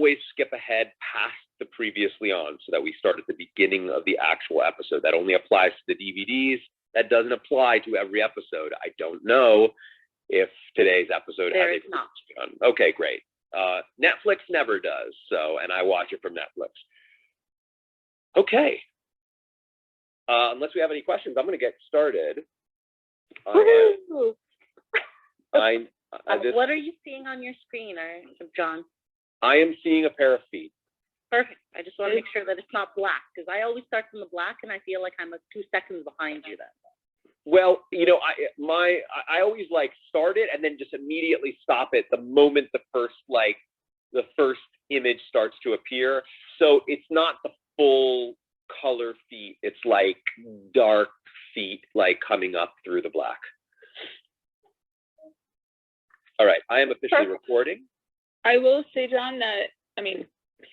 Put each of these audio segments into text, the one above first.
always skip ahead past the previously on so that we start at the beginning of the actual episode. That only applies to the DVDs. That doesn't apply to every episode. I don't know if today's episode has a not. Okay, great. Netflix never does, so, and I watch it from Netflix. Okay. Unless we have any questions, I'm going to get started. What are you seeing on your screen, John? I am seeing a pair of feet. Perfect. I just want to make sure that it's not black, because I always start from the black, and I feel like I'm 2 seconds behind you then. Well, you know, I always like start it and then just immediately stop it the moment the first image starts to appear. So it's not the full color feet. It's like dark feet, like coming up through the black. All right, I am officially recording. I will say, John, that, I mean,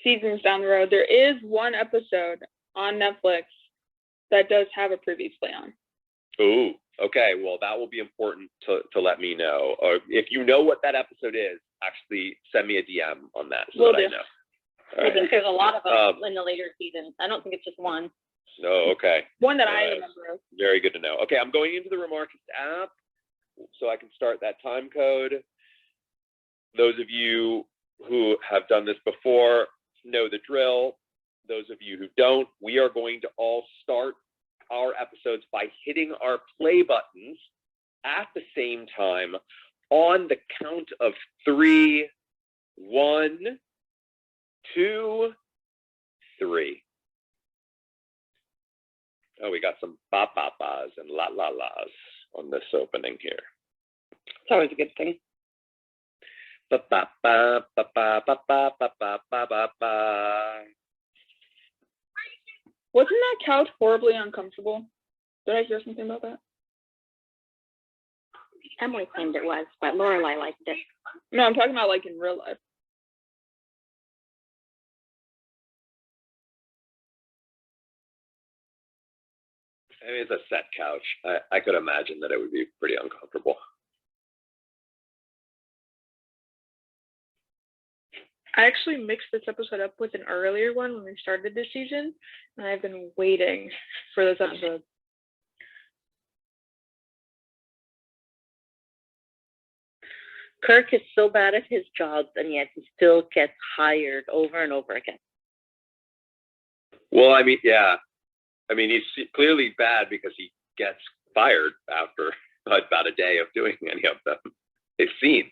seasons down the road, there is one episode on Netflix that does have a previously on. Ooh, okay. Well, that will be important to let me know. Or if you know what that episode is, actually send me a DM on that so that I know. I think there's a lot of them in the later seasons. I don't think it's just one. No, okay. One that I remember. Very good to know. Okay, I'm going into the Remarkist app so I can start that time code. Those of you who have done this before know the drill. Those of you who don't, we are going to all start our episodes by hitting our play buttons at the same time on the count of 3. 1, 2, 3. Oh, we got some ba-ba-bas and la-la-las on this opening here. It's always a good thing. Ba-ba-ba, ba-ba-ba-ba-ba-ba-ba. Wasn't that couch horribly uncomfortable? Did I hear something about that? Emily claimed it was, but Lorelai liked it. No, I'm talking about like in real life. I mean, it's a set couch. I could imagine that it would be pretty uncomfortable. I actually mixed this episode up with an earlier one when we started this season, and I've been waiting for this episode. Kirk is so bad at his jobs, and yet he still gets hired over and over again. Well, I mean, yeah. I mean, he's clearly bad because he gets fired after about a day of doing any of them, it seems.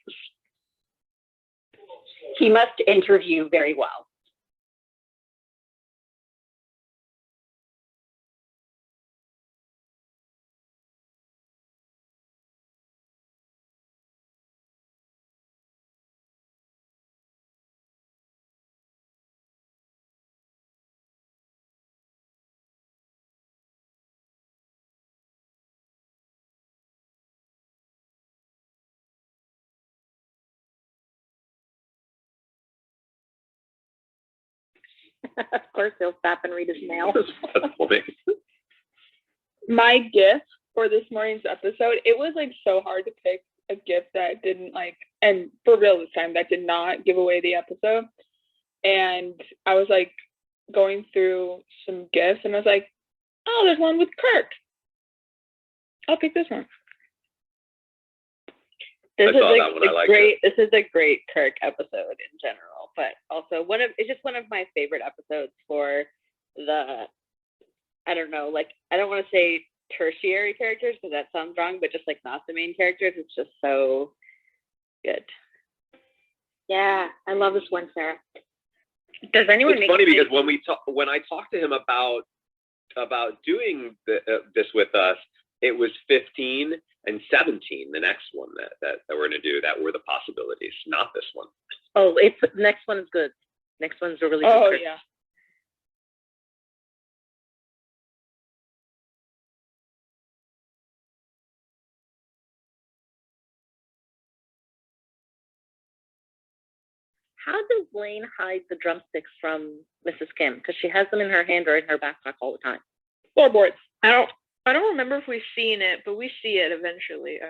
He must interview very well. Of course, he'll stop and read his mail. My gift for this morning's episode, it was like so hard to pick a gift that didn't like, and for real this time, that did not give away the episode. And I was like going through some gifts, and I was like, oh, there's one with Kirk. I'll pick this one. This is a great Kirk episode in general, but also it's just one of my favorite episodes for the, I don't know, like, I don't want to say tertiary characters because that sounds wrong, but just like not the main characters. It's just so good. Yeah, I love this one, Sarah. Does anyone? It's funny because when I talked to him about doing this with us, it was 15 and 17. The next one that we're going to do, that were the possibilities, not this one. Oh, next one is good. Next one's a really good. Oh yeah. How does Blaine hide the drumsticks from Mrs. Kim? Because she has them in her hand or in her backpack all the time. Floorboards. I don't remember if we've seen it, but we see it eventually.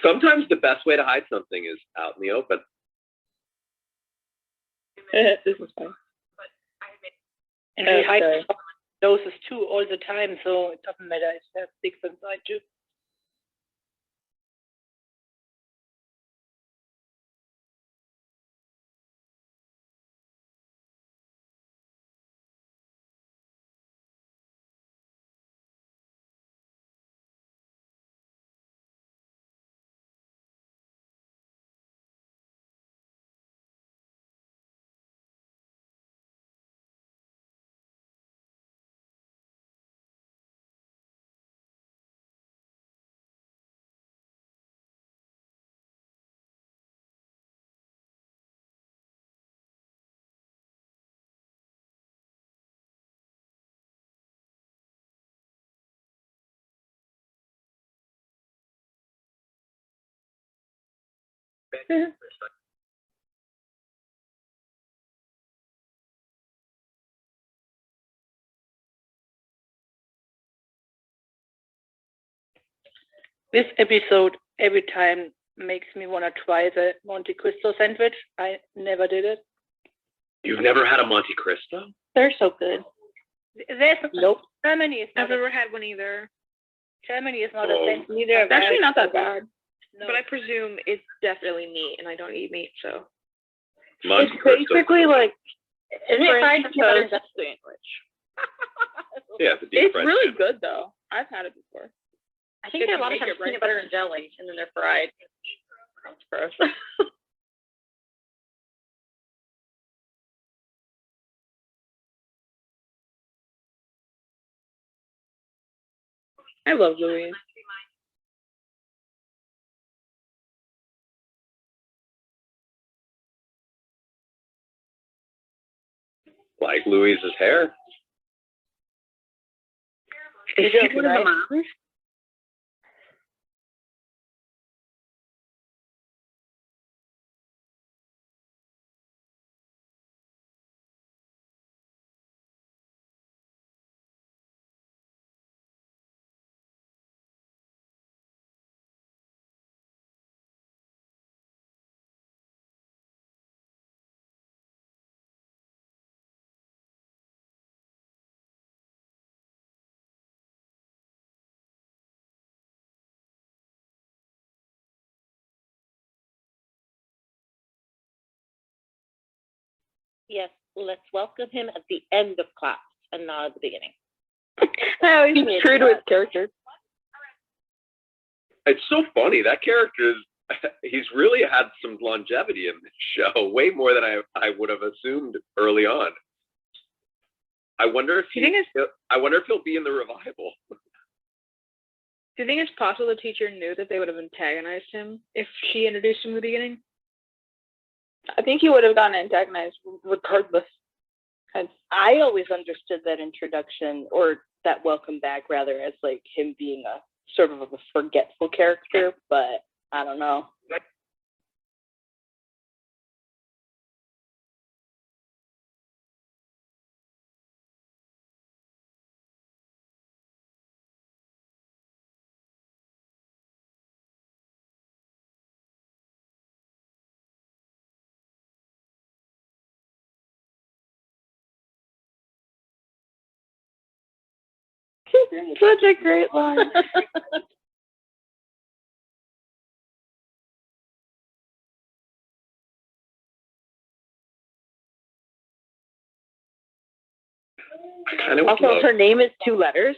Sometimes the best way to hide something is out in the open. This is fun. And he hides doses too all the time, so it doesn't matter if there's six inside too. This episode every time makes me want to try the Monte Cristo sandwich. I never did it. You've never had a Monte Cristo? They're so good. Nope. Germany is not I've never had one either. Germany is not a sandwich. Neither It's actually not that bad. No. But I presume it's definitely meat, and I don't eat meat, so. Monte It's Cristo. basically like Isn't it fried French toast? toast sandwich. Yeah, it's a deep It's fried really sandwich. good though. I've had it before. I think If a you lot of make times it right. peanut butter and jelly, and then they're fried. That's gross. I love Louis. Like Louise's hair. Is it one of the moms? Yes, let's welcome him at the end of class and not at the beginning. He's true to his character. It's so funny. That character is, he's really had some longevity in this show, way more than I would have assumed early on. I wonder if he'll be in the revival. Do you think it's possible the teacher knew that they would have antagonized him if she introduced him in the beginning? I think he would have gotten antagonized regardless. I always understood that introduction, or that welcome back rather, as like him being a sort of a forgetful character, but I don't know. Such a great line. I kind of Also, love. her name is 2 letters.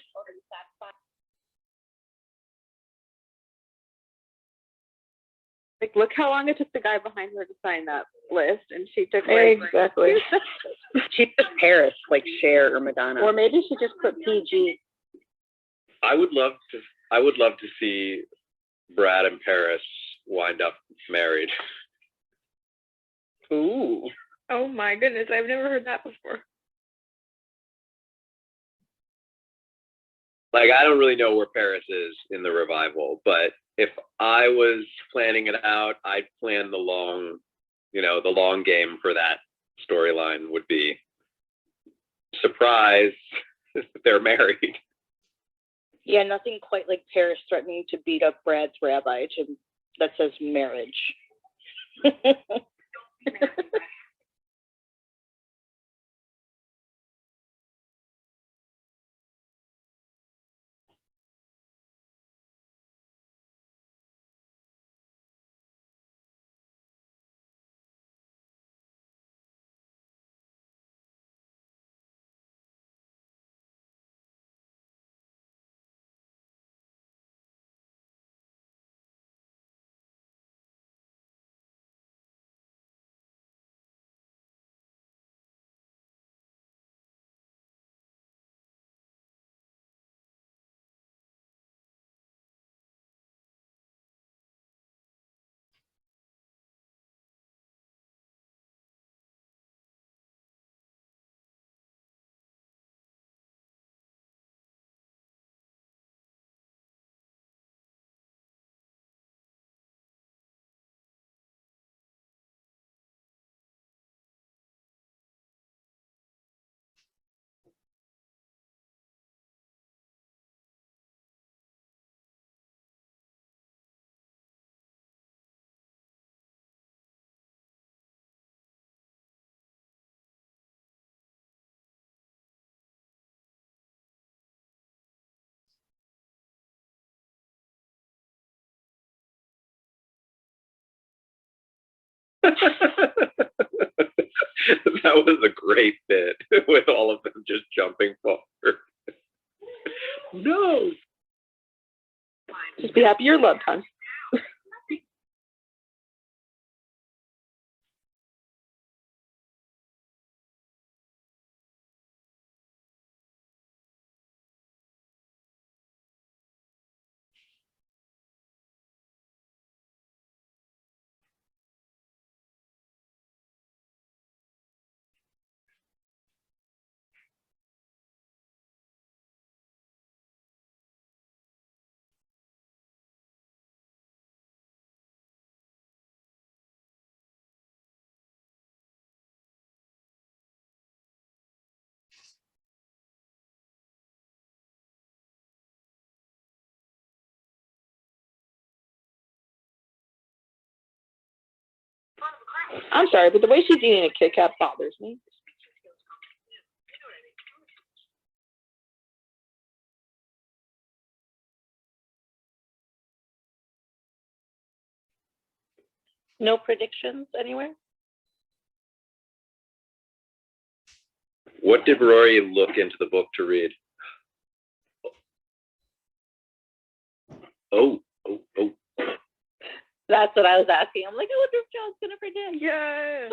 Like, look how long it took the guy behind her to sign that list, and she took like, Exactly. she took Paris, like Cher or Madonna, or maybe she just put PG. I would love to see Brad and Paris wind up married. Ooh. Oh my goodness, I've never heard that before. Like, I don't really know where Paris is in the revival, but if I was planning it out, I'd plan the long game for that storyline would be surprise, they're married. Yeah, nothing quite like Paris threatening to beat up Brad's rabbi that says marriage. That was a great bit with all of them just jumping forward. No. Just be happy you're loved, hon. I'm sorry, but the way she's eating a Kit Kat bothers me. No predictions anywhere? What did Rory look into the book to read? Oh. That's what I was asking. I'm like, I wonder if John's gonna predict. Yeah.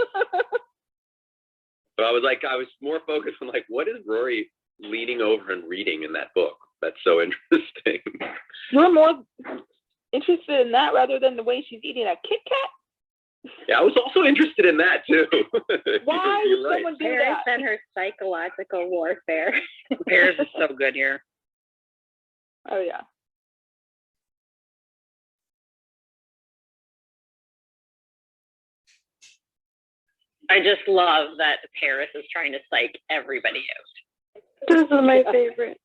But I was more focused on like, what is Rory leaning over and reading in that book? That's so interesting. You're more interested in that rather than the way she's eating a Kit Kat? Yeah, I was also interested in that too. Why would someone do Paris that? and her psychological warfare. Paris is so good here. Oh yeah. I just love that Paris is trying to psych everybody out. This is my favorite.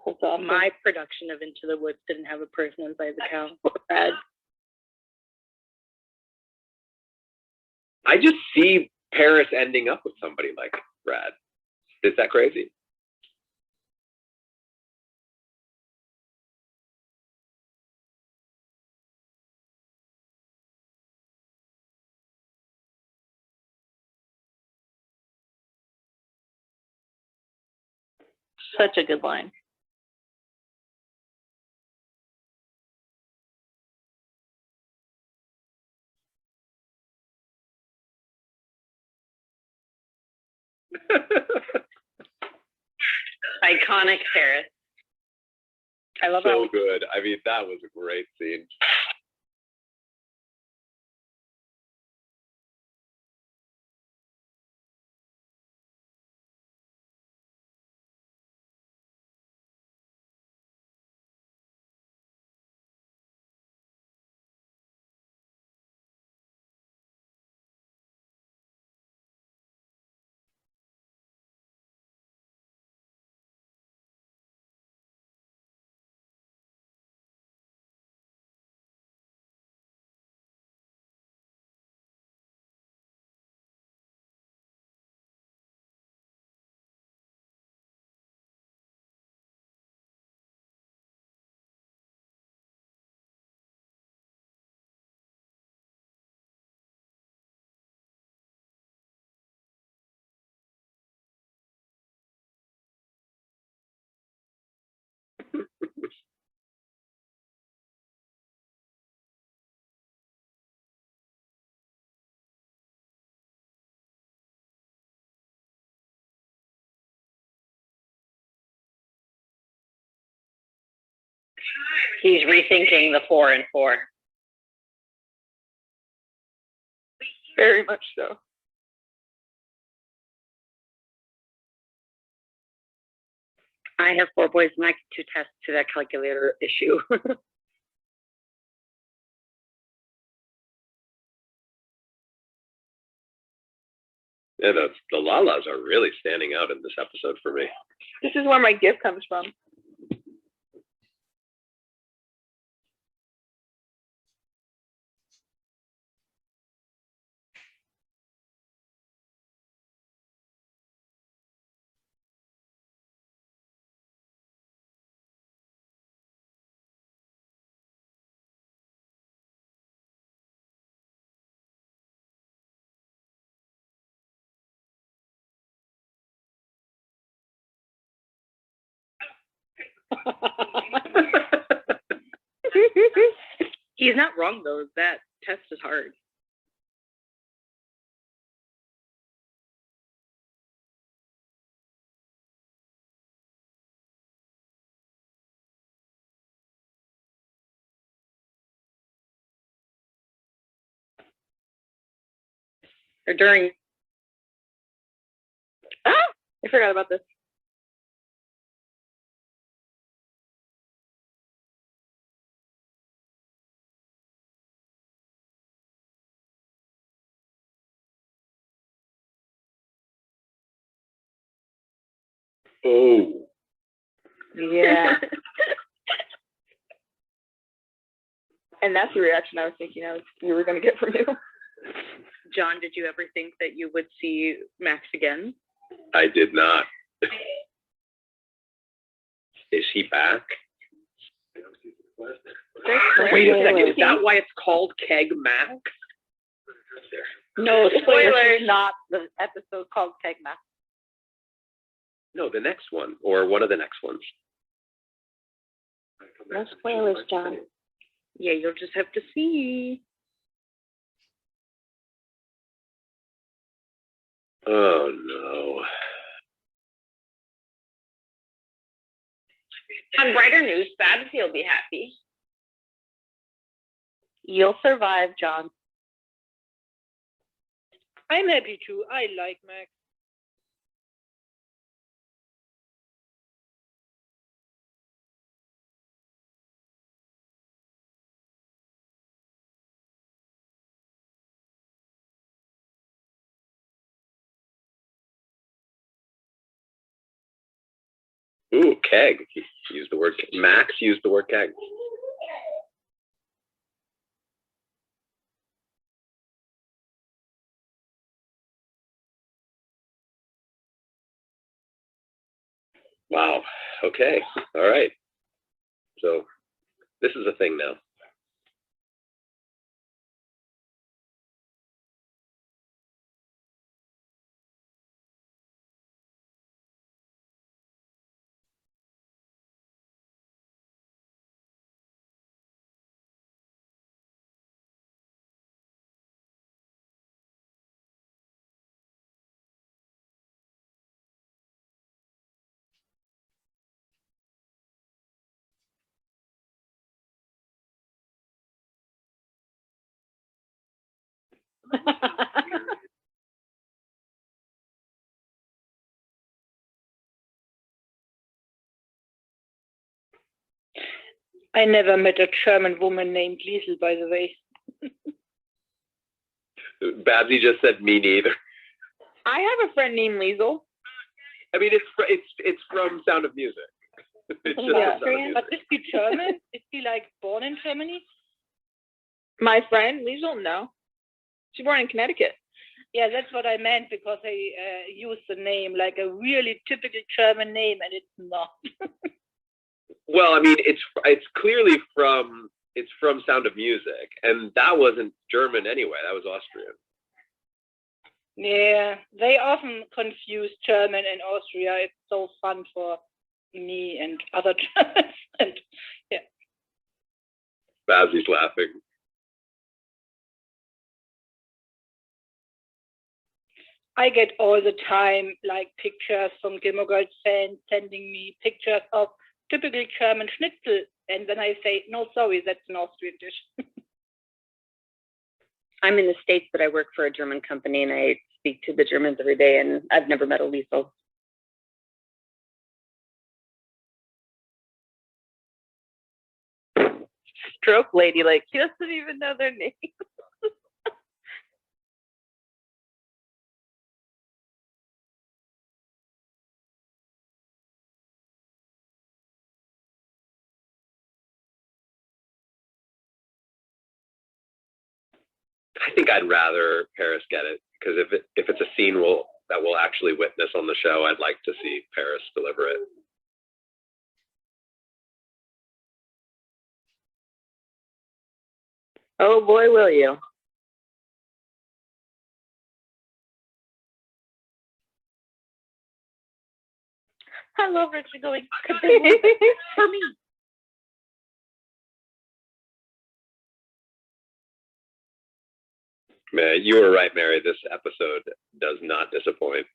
Awesome. My production of Into the Woods didn't have a person inside the cow. Red. I just see Paris ending up with somebody like Brad. Is that crazy? Such a good line. Iconic Paris. I love So how good. I mean, that was a great scene. He's rethinking the 4 and 4. Very much so. I have 4 boys and I can attest to that calculator issue. Yeah, the Lalas are really standing out in this episode for me. This is where my gift comes from. He's not wrong though. That test is hard. Or during. I forgot about this. Oh. Yeah. And that's the reaction I was thinking you were going to get from you. John, did you ever think that you would see Max again? I did not. Is he back? Wait a second. Is that why it's called Keg Max? No, Spoilers. Not the episode called Keg Max. No, the next one, or one of the next ones. No spoilers, John. Yeah, you'll just have to see. Oh no. On brighter news, Babs, he'll be happy. You'll survive, John. I'm happy too. I like Max. Ooh, keg. He used the word Max used the word keg. Wow. Okay. All right. So this is a thing now. I never met a German woman named Liesel, by the way. Babsy just said me neither. I have a friend named Liesel. I mean, it's from Sound of Music. It's just Yeah. Sound of Music. But is she German? Is she like born in Germany? My friend Liesel, no. She's born in Connecticut. Yeah, that's what I meant, because I used the name like a really typical German name, and it's not. Well, I mean, it's clearly from Sound of Music, and that wasn't German anyway. That was Austrian. Yeah, they often confuse German and Austria. It's so fun for me and other Germans. And yeah. Babsy's laughing. I get all the time like pictures from Gilmore Girls fans sending me pictures of typical German schnitzel, and then I say, no, sorry, that's an Austrian dish. I'm in the States, but I work for a German company, and I speak to the Germans every day, and I've never met a Liesel. Stroke lady, like, she doesn't even know their name. I think I'd rather Paris get it, because if it's a scene that we'll actually witness on the show, I'd like to see Paris deliver it. Oh boy, will you. I love Richard going, for me. Man, you were right, Mary. This episode does not disappoint.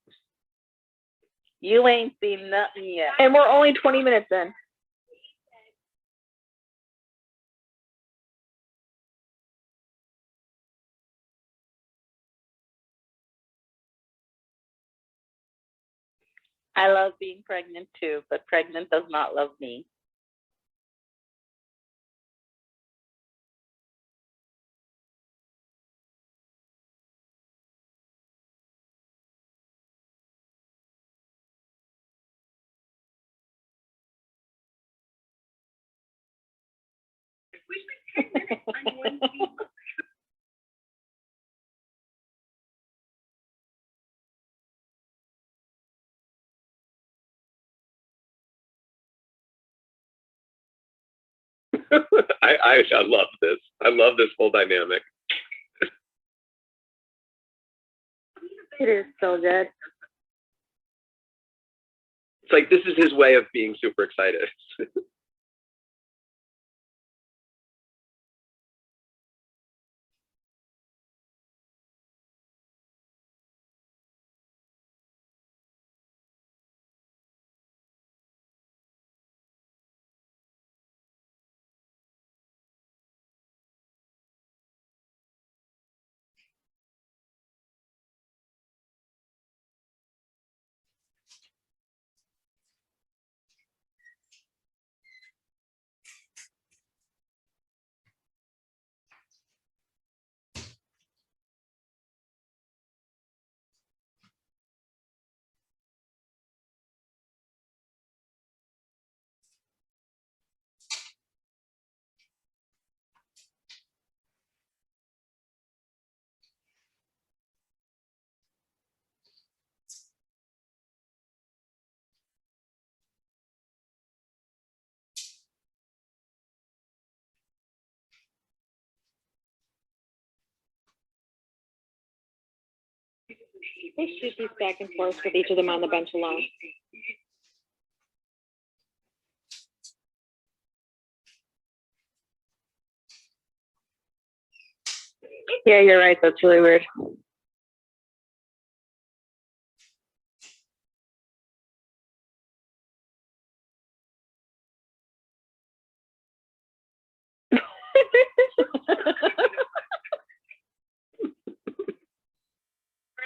You ain't seen nothing yet. And we're only 20 minutes in. I love being pregnant too, but pregnant does not love me. I love this. I love this whole dynamic. It is so good. It's like this is his way of being super excited. They shoot these back and forth with each of them on the bench alone. Yeah, you're right. That's really weird.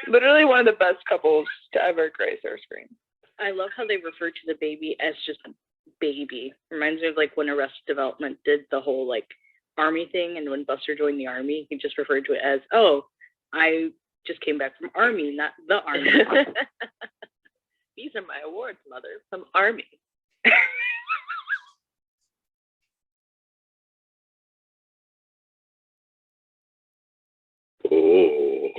Literally one of the best couples to ever grace our screen. I love how they refer to the baby as just a baby. Reminds me of like when Arrested Development did the whole like army thing, and when Buster joined the army, he just referred to it as, "Oh, I just came back from army, not the army." These are my awards, mother, from army. Oh.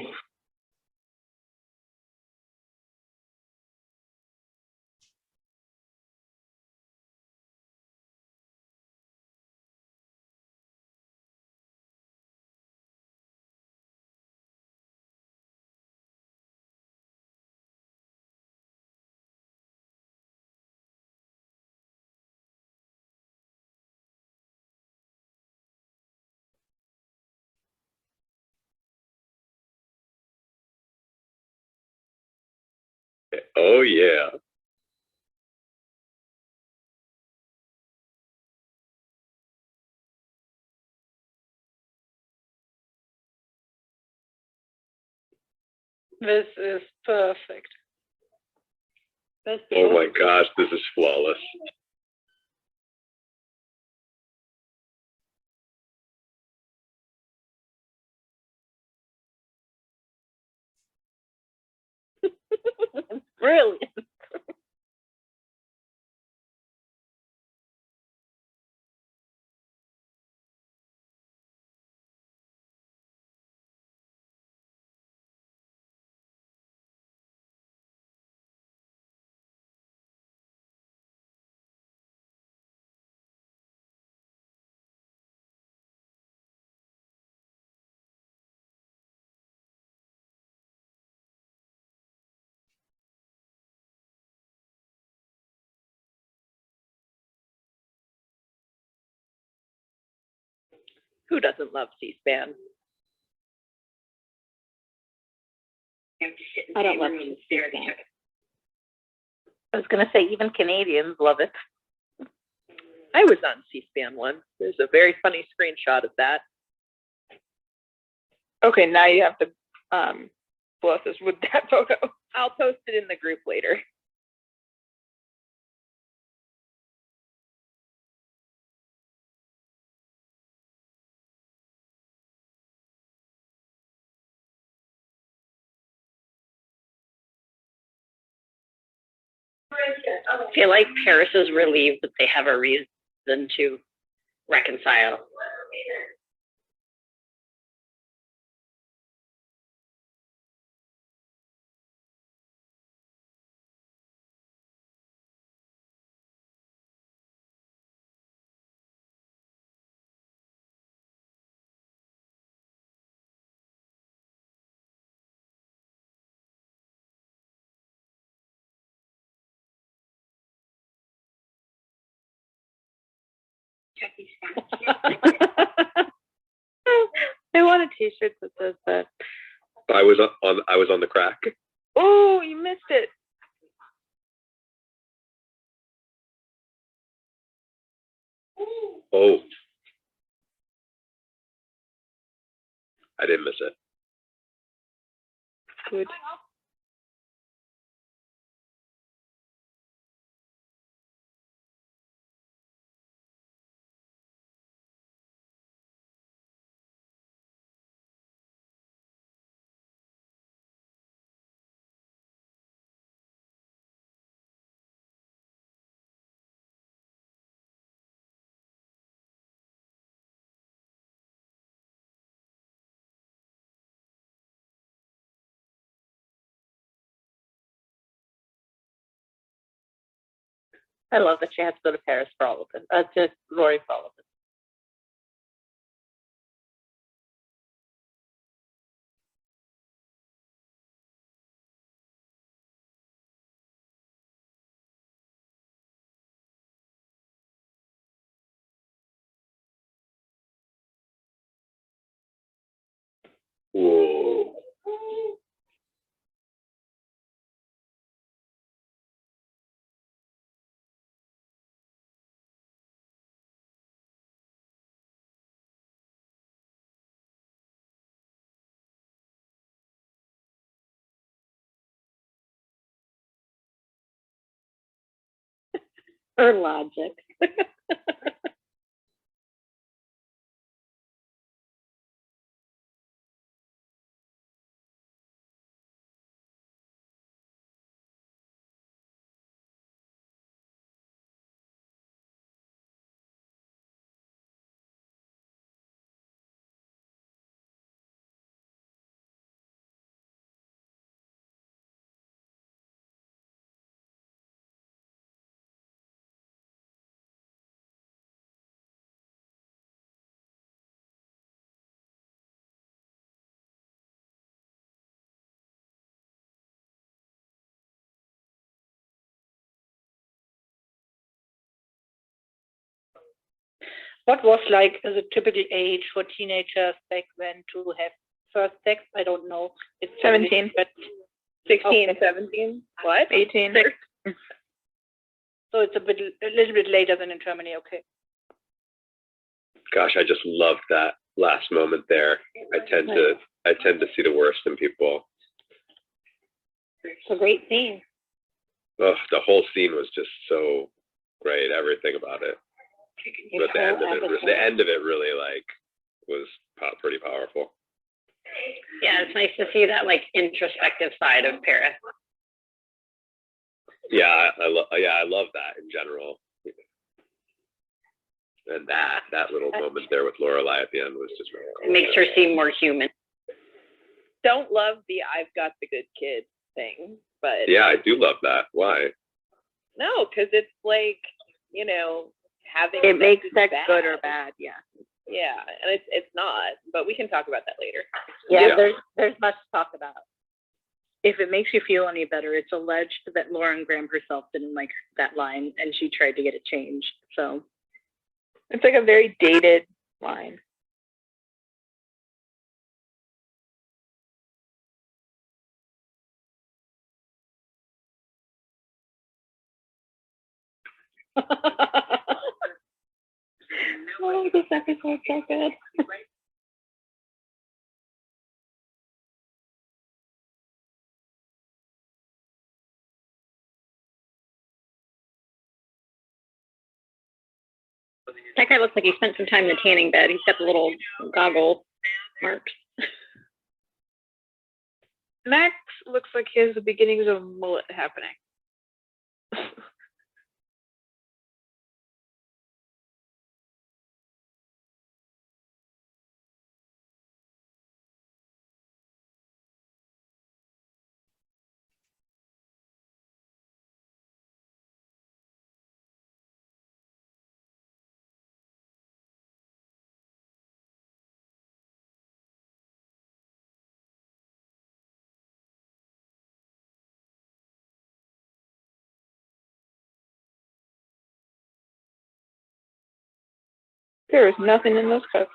Oh yeah. This is perfect. Oh my gosh, this is flawless. Brilliant. Who doesn't love C-SPAN? I don't love C-SPAN. I was going to say, even Canadians love it. I was on C-SPAN once. There's a very funny screenshot of that. Okay, now you have to bless us with that photo. I'll post it in the group later. I feel like Paris is relieved that they have a reason to reconcile. I want a T-shirt that says that. I was on the crack. Oh, you missed it. Oh, I didn't miss it. Good. I love that she has to go to Paris for all of it. To Rory for all of it. Whoa. Her logic. What was like as a typical age for teenagers back then to have first sex? I don't know. It's 17. But 16, okay. 17. What? 18. So it's a little bit later than in Germany. Okay. Gosh, I just loved that last moment there. I tend to see the worst in people. It's a great scene. Oh, the whole scene was just so great. Everything about it. But the end of it really like was pretty powerful. Yeah, it's nice to see that like introspective side of Paris. Yeah, I love that in general. And that little moment there with Lorelai at the end was just really cool. It makes her seem more human. Don't love the I've got the good kid thing, but yeah, I do love that. Why? No, because it's like, you know, having It makes sex bad. good or bad, yeah. Yeah, and it's not, but we can talk about that later. Yeah, Yeah. there's much to talk about. If it makes you feel any better, it's alleged that Lauren Graham herself didn't like that line and she tried to get it changed. So It's like a very dated line. Oh, this episode's so good. That guy looks like he spent some time in the tanning bed. He's got the little goggle marks. Max looks like he has the beginnings of a mullet happening. There is nothing in those cups.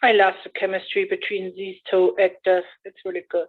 I love the chemistry between these two actors. It's really good.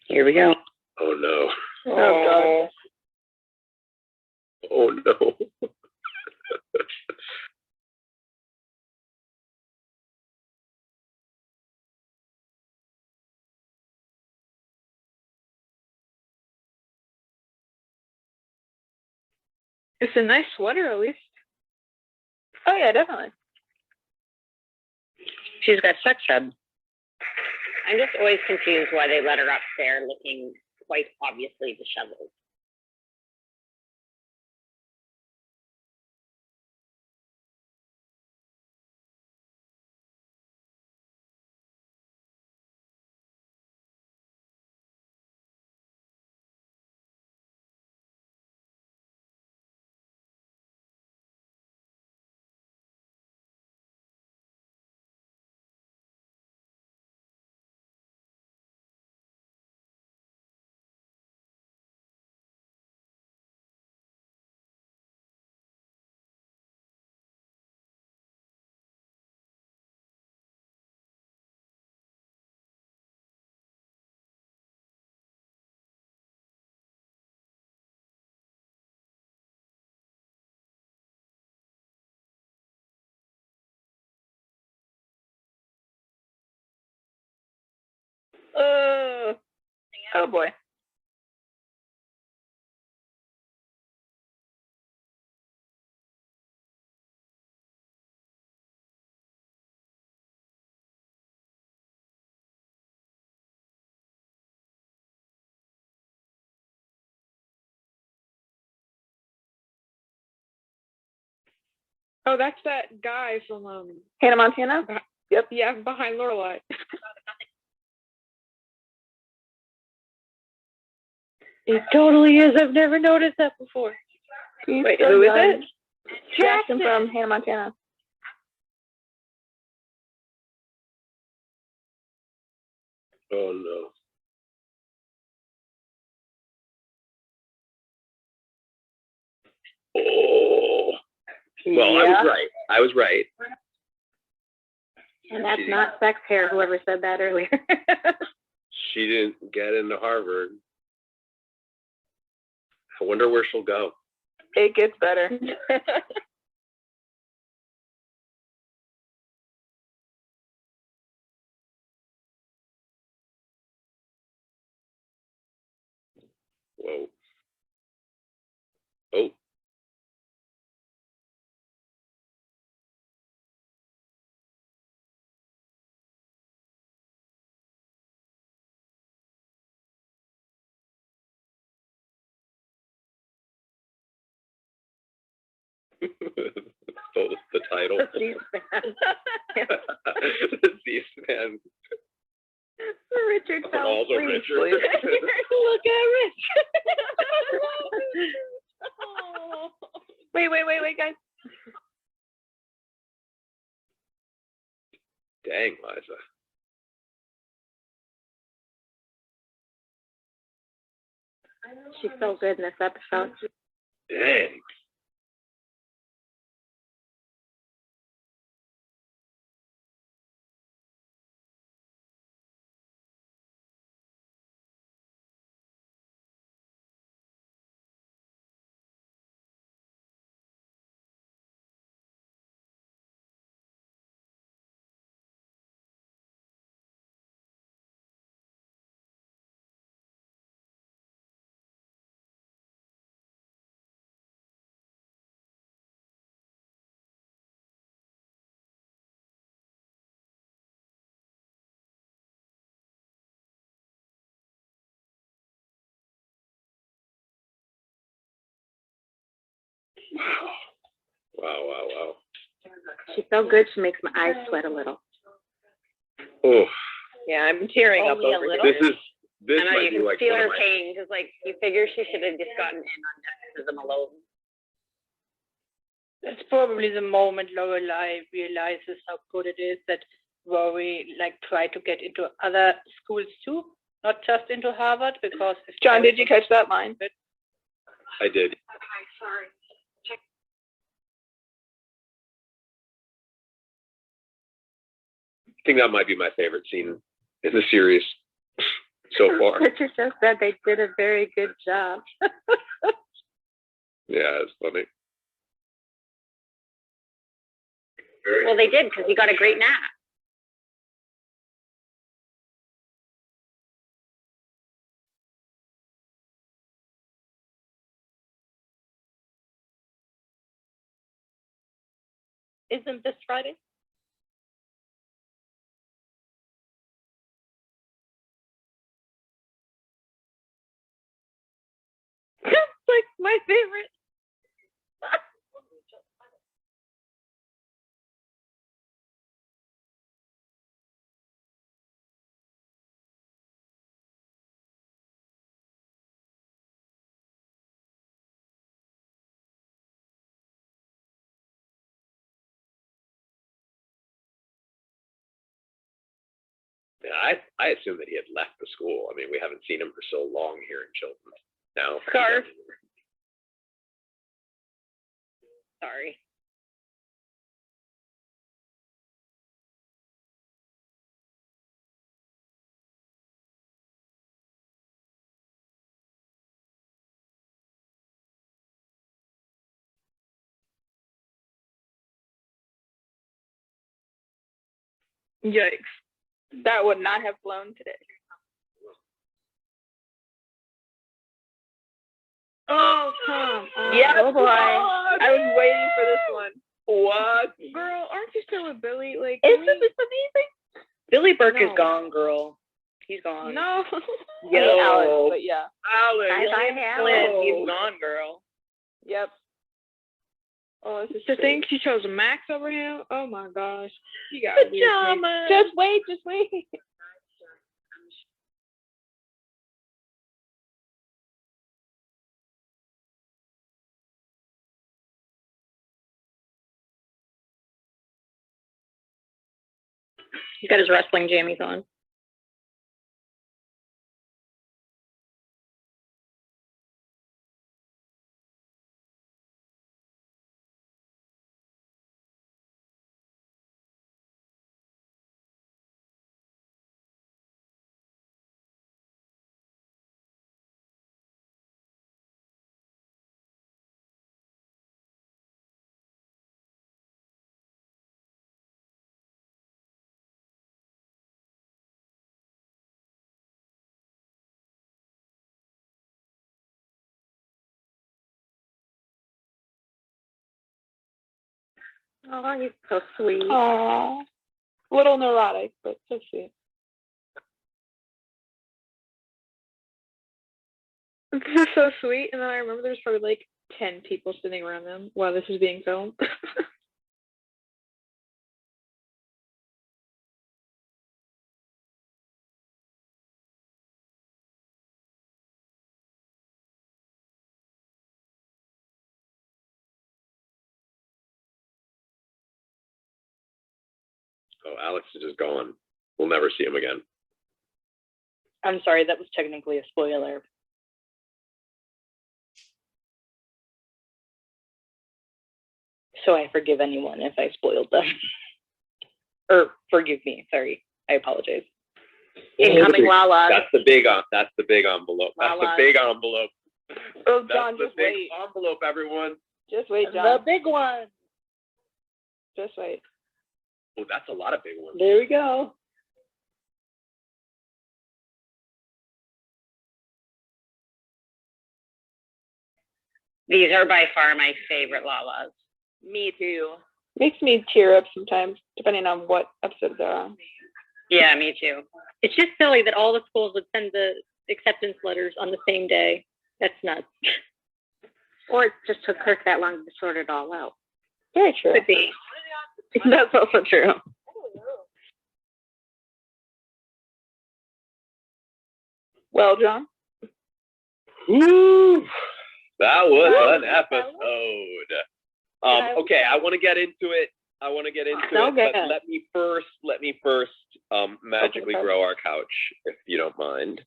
Here we go. Oh no. Oh, Oh no. it's a nice sweater, at least. Oh yeah, definitely. She's got sex ed. I'm just always confused why they let her up there looking quite obviously disheveled. Oh boy. Oh, that's that guy from Hannah Montana? Yep. Yeah, behind Lorelai. It totally is. I've never noticed that before. Wait, who is it? Jackson from Hannah Montana. Oh no. Oh. Well, I was right. And that's not sex hair, whoever said that earlier. She didn't get into Harvard. I wonder where she'll go. It gets better. Whoa. Oh. Oh, the title. The C-SPAN. The C-SPAN. Richard Also please. Richard. Look at Rich. Wait, guys. Dang, Liza. She's so good in this episode. Dang. Wow. She's so good, she makes my eyes sweat a little. Oh, Yeah, I'm tearing up Only a over little? here. this I know might you be can like feel one her of my pain, because like you figure she should have just gotten in on sexism alone. That's probably the moment Lorelai realizes how good it is that Rory tried to get into other schools too, not just into Harvard, because John, did you catch that line? I did. I think that might be my favorite scene in the series so far. Richard just said they did a very good job. Yeah, it's funny. Well, they did, because he got a great nap. Isn't this Friday? Like my favorite. Yeah, I assume that he had left the school. I mean, we haven't seen him for so long here in Chilton. Now, Scarf. Sorry. Yikes. That would not have flown today. Oh, come on. Yes. Oh boy. I was waiting for this one. What? Girl, aren't you still with Billy? Like, Isn't this amazing? Billy Burke is No. gone, girl. He's gone. no. Yeah, No. Alex, but yeah. Alex. Flynn, he's gone, girl. Yep. Oh, this is To crazy. think she chose Max over him. Oh my gosh. You got weird taste. Pajamas. Just wait. He's got his wrestling jammies on. Oh, he's so sweet. Aww. A little neurotic, but so sweet. This is so sweet. And then I remember there's probably like 10 people sitting around them while this is being filmed. Oh, Alex is just gone. We'll never see him again. I'm sorry, that was technically a spoiler. So I forgive anyone if I spoiled them. Or forgive me, sorry. I apologize. Incoming Lala. That's the big envelope. That's the big envelope. Oh, That's John, the just big wait. envelope, everyone. Just wait, John. The big one. Just wait. Oh, that's a lot of big ones. There we go. These are by far my favorite Lalas. Me too. Makes me tear up sometimes, depending on what episode they're on. Yeah, me too. It's just silly that all the schools would send the acceptance letters on the same day. That's nuts. Or it just took Kirk that long to sort it all out. Very true. Could be. That's also true. Well, John. Woo! That was That an episode. Okay, I want to get into it. So good. But let me first magically Okay. grow our couch, if you don't mind.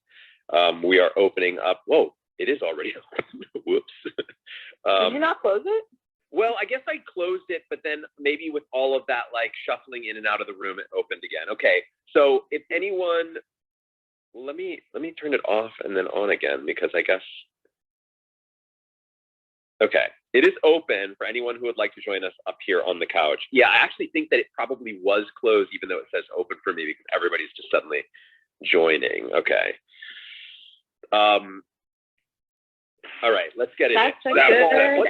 We are opening up. Whoa, it is already open. Whoops. Did you not close it? Well, I guess I closed it, but then maybe with all of that like shuffling in and out of the room, it opened again. Okay, so if anyone, let me turn it off and then on again, because I guess. Okay, it is open for anyone who would like to join us up here on the couch. Yeah, I actually think that it probably was closed, even though it says open for me, because everybody's just suddenly joining. Okay. All right, let's get into it. That's a good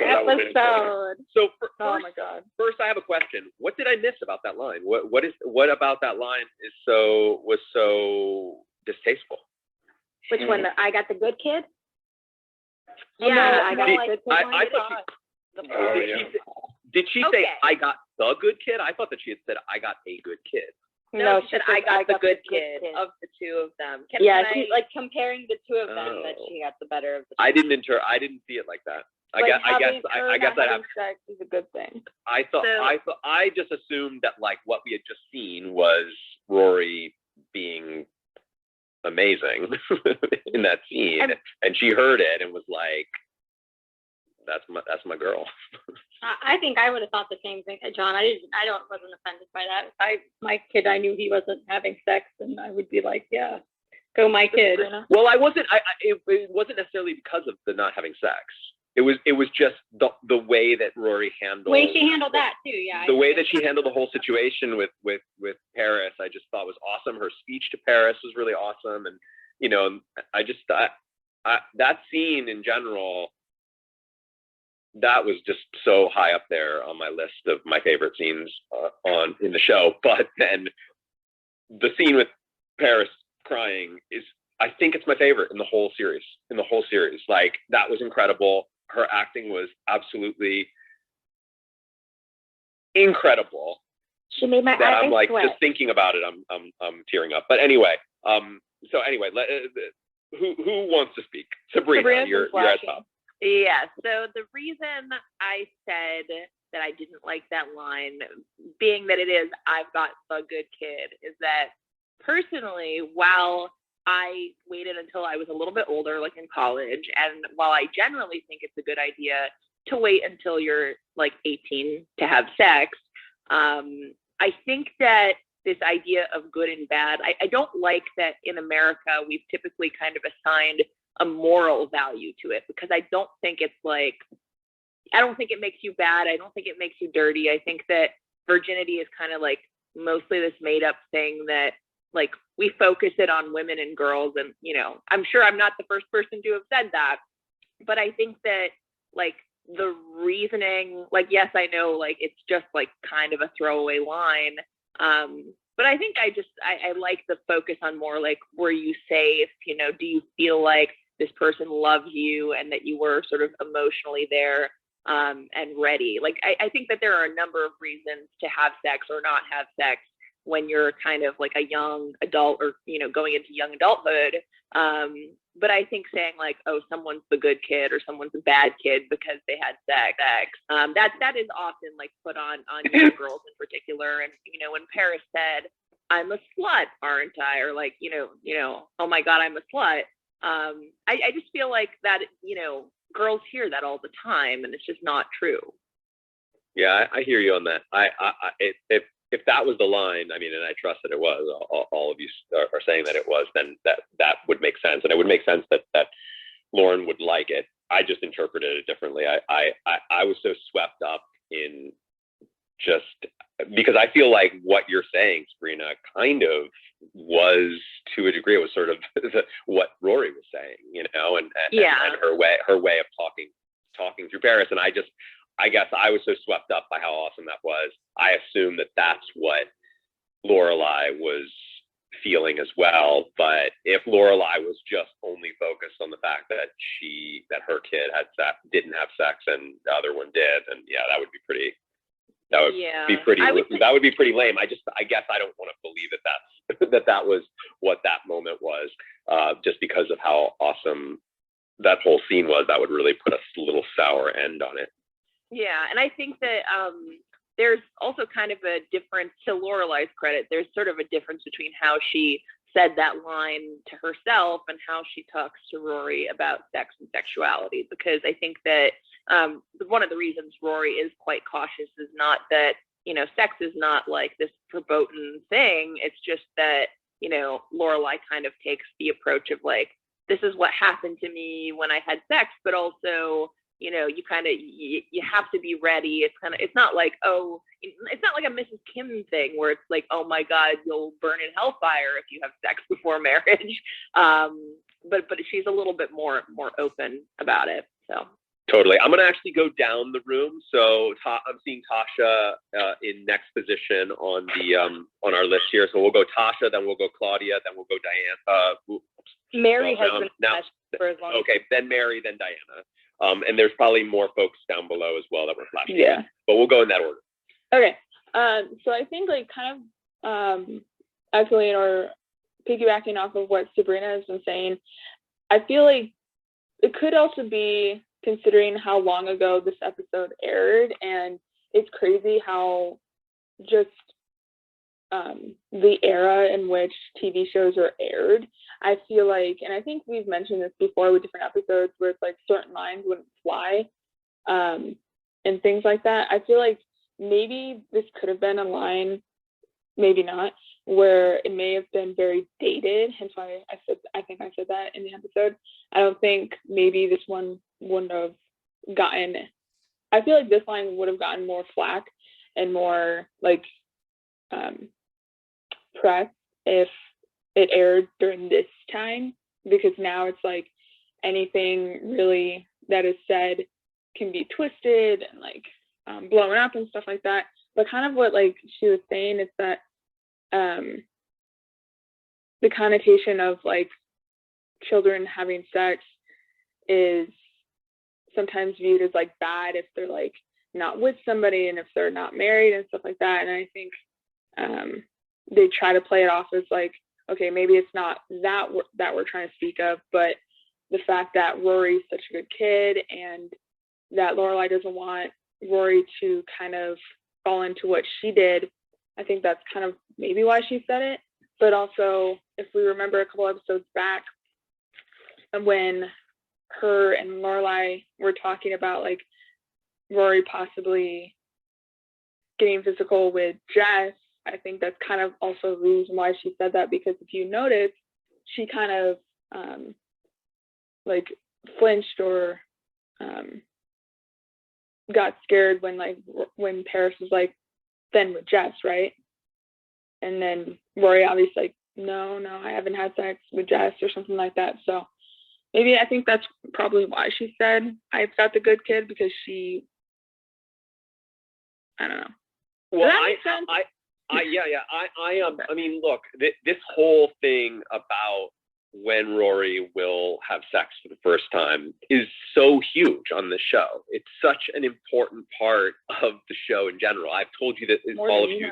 episode. So Oh my God. first, I have a question. What did I miss about that line? What about that line was so distasteful? Which one? I got the good kid? Yeah, I got She- the good kid. I thought did she say, I got the good kid? I thought that she had said, I got a good kid. No, she she said said, I got the good kid of the two of them. Yeah, Can I, like comparing the two of them, that Oh. she got the better of the I didn't see it like that. I guess I have. Sex is a good thing. I just assumed that like what we had just seen was Rory being amazing in that scene, and she heard it and was like, "That's my girl." I think I would have thought the same thing, John. Wasn't offended by that. My kid, I knew he wasn't having sex, and I would be like, yeah, go my kid. Well, I wasn't. It wasn't necessarily because of the not having sex. It was just the way that Rory handled. The way she handled that too, yeah. The way that she handled the whole situation with Paris, I just thought was awesome. Her speech to Paris was really awesome, and I just thought that scene in general that was just so high up there on my list of my favorite scenes in the show. But then the scene with Paris crying is, I think it's my favorite in the whole series. Like, that was incredible. Her acting was absolutely incredible. She made my eyes I'm like sweat. Just thinking about it, I'm tearing up. But anyway, so anyway, who wants to speak? Sabrina, you're at top. Yeah. So the reason I said that I didn't like that line, being that it is "I've got the good kid," is that personally, while I waited until I was a little bit older, like in college, and while I generally think it's a good idea to wait until you're like 18 to have sex, I think that this idea of good and bad, I don't like that in America we've typically kind of assigned a moral value to it, because I don't think it's like, I don't think it makes you bad. I don't think it makes you dirty. I think that virginity is kind of like mostly this made up thing that, like, we focus it on women and girls. And, you know, I'm sure I'm not the first person to have said that, but I think that, like, the reasoning, like, yes, I know, like, it's just like kind of a throwaway line. But I think I like the focus on more like, were you safe? You know, do you feel like this person loved you and that you were sort of emotionally there and ready? Like, I think that there are a number of reasons to have sex or not have sex when you're kind of like a young adult or, you know, going into young adulthood. But I think saying like, oh, someone's the good kid or someone's a bad kid because they had sex, that is often like put on young girls in particular. And, you know, when Paris said, "I'm a slut, aren't I?" Or like, you know, "Oh my God, I'm a slut." I just feel like that, you know, girls hear that all the time, and it's just not true. Yeah, I hear you on that. If that was the line, I mean, and I trust that it was, all of you are saying that it was, then that would make sense. And it would make sense that Lauren would like it. I just interpreted it differently. I was so swept up in just, because I feel like what you're saying, Sabrina, kind of was, to a degree, it was sort of what Rory was saying, you know, and her way of talking through Paris. And I guess I was so swept up by how awesome that was. I assume that that's what Lorelai was feeling as well. But if Lorelai was just only focused on the fact that her kid didn't have sex and the other one did, then yeah, that would be pretty lame. I guess I don't want to believe that was what that moment was, just because of how awesome that whole scene was. That would really put a little sour end on it. Yeah, and I think that there's also kind of a difference, to Lorelai's credit, there's sort of a difference between how she said that line to herself and how she talks to Rory about sex and sexuality. Because I think that one of the reasons Rory is quite cautious is not that, you know, sex is not like this verboten thing. It's just that, you know, Lorelai kind of takes the approach of like, this is what happened to me when I had sex, but also, you know, you kind of, you have to be ready. It's not like, oh, it's not like a Mrs. Kim thing where it's like, oh my God, you'll burn in hellfire if you have sex before marriage. But she's a little bit more open about it. So totally. I'm going to actually go down the room. So I'm seeing Tasha in next position on our list here. So we'll go Tasha, then we'll go Claudia, then we'll go Diana. Mary has been now, for as long. Okay, then Mary, then Diana. And there's probably more folks down below as well that were flashing. Yeah. But we'll go in that order. Okay. So I think like kind of echoing or piggybacking off of what Sabrina has been saying, I feel like it could also be considering how long ago this episode aired, and it's crazy how just the era in which TV shows are aired. I feel like, and I think we've mentioned this before with different episodes where it's like certain lines wouldn't fly and things like that. I feel like maybe this could have been a line, maybe not, where it may have been very dated. Hence why I think I said that in the episode. I don't think maybe this one wouldn't have gotten, I feel like this line would have gotten more flack and more like press if it aired during this time, because now it's like anything really that is said can be twisted and like blown up and stuff like that. But kind of what like she was saying is that the connotation of like children having sex is sometimes viewed as like bad if they're like not with somebody and if they're not married and stuff like that. And I think they try to play it off as like, okay, maybe it's not that we're trying to speak of, but the fact that Rory's such a good kid and that Lorelai doesn't want Rory to kind of fall into what she did. I think that's kind of maybe why she said it. But also, if we remember a couple episodes back, when her and Lorelai were talking about like Rory possibly getting physical with Jess, I think that's kind of also the reason why she said that, because if you notice, she kind of like flinched or got scared when Paris was like, then with Jess, right? And then Rory obviously like, no, I haven't had sex with Jess or something like that. So maybe I think that's probably why she said I've got the good kid, because she, I don't know. Well, I mean, look, this whole thing about when Rory will have sex for the first time is so huge on the show. It's such an important part of the show in general. I've told you that all of you.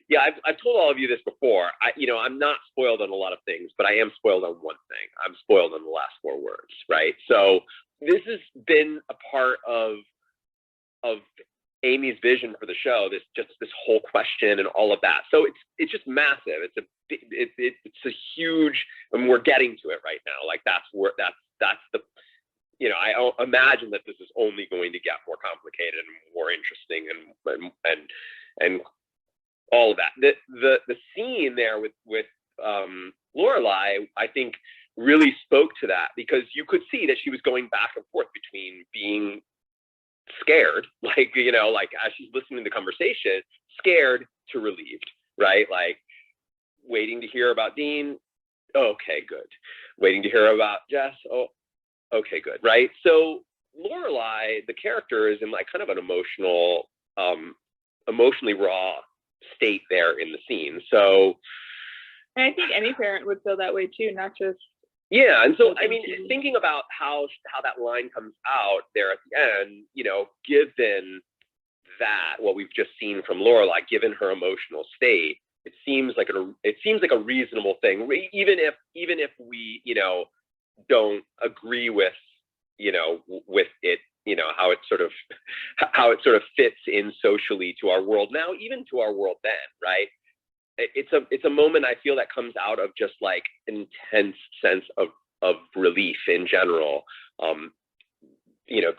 Yeah, I've told all of you this before. I'm not spoiled on a lot of things, but I am spoiled on one thing. I'm spoiled on the last 4 words, right? So this has been a part of Amy's vision for the show. This whole question and all of that. So it's just massive. It's a huge, and we're getting to it right now. Like that's the. I imagine that this is only going to get more complicated and more interesting and all of that. The scene there with Lorelai, I think, really spoke to that, because you could see that she was going back and forth between being scared, like as she's listening to the conversation, scared to relieved, right? Like waiting to hear about Dean. Okay, good. Waiting to hear about Jess. Oh, okay, good. Right. So Lorelai, the character, is in like kind of an emotionally raw state there in the scene. So, and I think any parent would feel that way too, not just. Yeah, and so I mean, thinking about how that line comes out there at the end, given that what we've just seen from Lorelai, given her emotional state, it seems like a reasonable thing, even if we don't agree with with it, how it sort of fits in socially to our world now, even to our world then, right? It's a moment I feel that comes out of just like an intense sense of relief in general,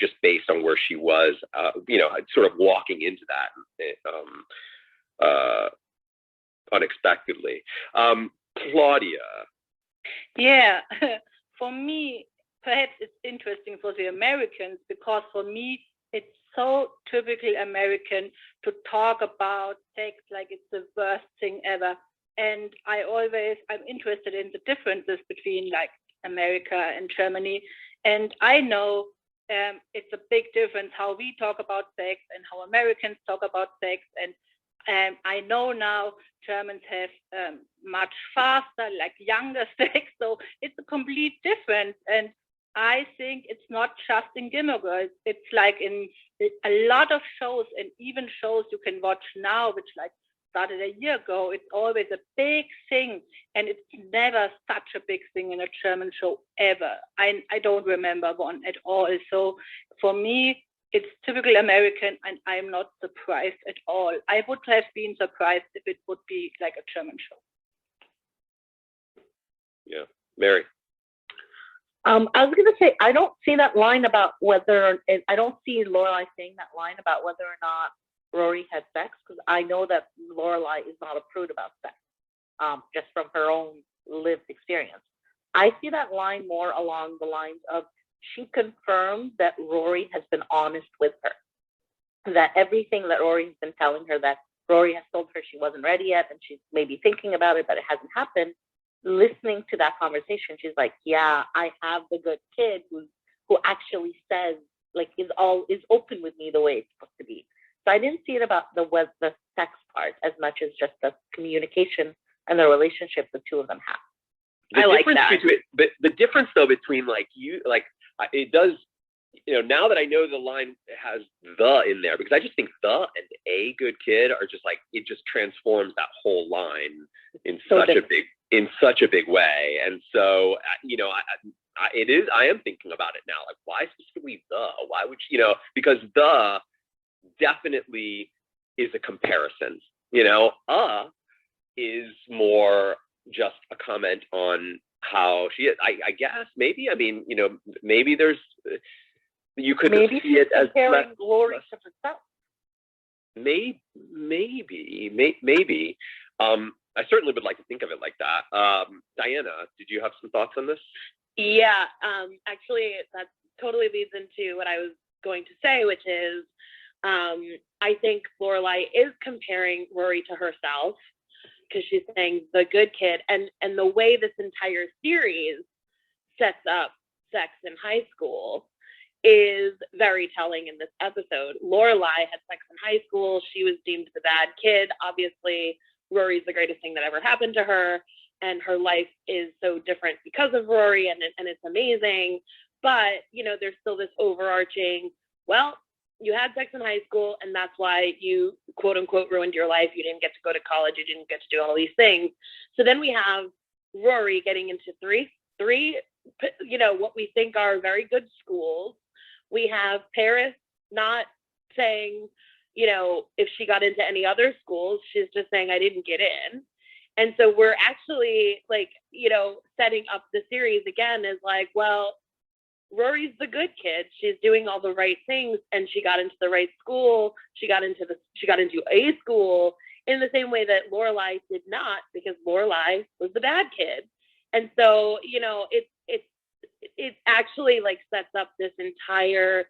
just based on where she was, sort of walking into that unexpectedly. Claudia. Yeah, for me, perhaps it's interesting for the Americans, because for me, it's so typically American to talk about sex like it's the worst thing ever. And I'm interested in the differences between like America and Germany. And I know it's a big difference how we talk about sex and how Americans talk about sex. And I know now Germans have much faster, like younger sex. So it's a complete difference. And I think it's not just in Gilmore Girls. It's like in a lot of shows, and even shows you can watch now, which like started a year ago. It's always a big thing, and it's never such a big thing in a German show ever. I don't remember one at all. So for me, it's typical American, and I'm not surprised at all. I would have been surprised if it would be like a German show. Yeah, Mary. I was going to say, I don't see that line about I don't see Lorelai saying that line about whether or not Rory had sex, because I know that Lorelai is not a prude about sex, just from her own lived experience. I see that line more along the lines of, she confirmed that Rory has been honest with her, that everything that Rory has been telling her, that Rory has told her she wasn't ready yet, and she's maybe thinking about it, but it hasn't happened. Listening to that conversation, she's like, yeah, I have the good kid who actually says like is open with me the way it's supposed to be. So I didn't see it about the sex part as much as just the communication and the relationship the two of them have. I like that. But the difference though between it does, now that I know the line has the in there, because I just think the and a good kid are just like, it just transforms that whole line in such a big way. And so, I am thinking about it now, like why specifically the, why would because the definitely is a comparison, is more just a comment on how she is. I guess maybe, maybe there's, you could see it as less glory to herself. Maybe. I certainly would like to think of it like that. Diana, did you have some thoughts on this? Yeah, actually, that totally leads into what I was going to say, which is, I think Lorelai is comparing Rory to herself, because she's saying the good kid, and the way this entire series sets up sex in high school is very telling in this episode. Lorelai had sex in high school. She was deemed the bad kid. Obviously, Rory's the greatest thing that ever happened to her, and her life is so different because of Rory, and it's amazing. But, there's still this overarching, well, you had sex in high school, and that's why you, quote unquote, ruined your life. You didn't get to go to college. You didn't get to do all these things. So then we have Rory getting into three, what we think are very good schools. We have Paris not saying, if she got into any other schools, she's just saying, I didn't get in. And so we're actually setting up the series again as like, well, Rory's the good kid. She's doing all the right things, and she got into the right school. She got into a school in the same way that Lorelai did not, because Lorelai was the bad kid. And so, it actually sets up this entire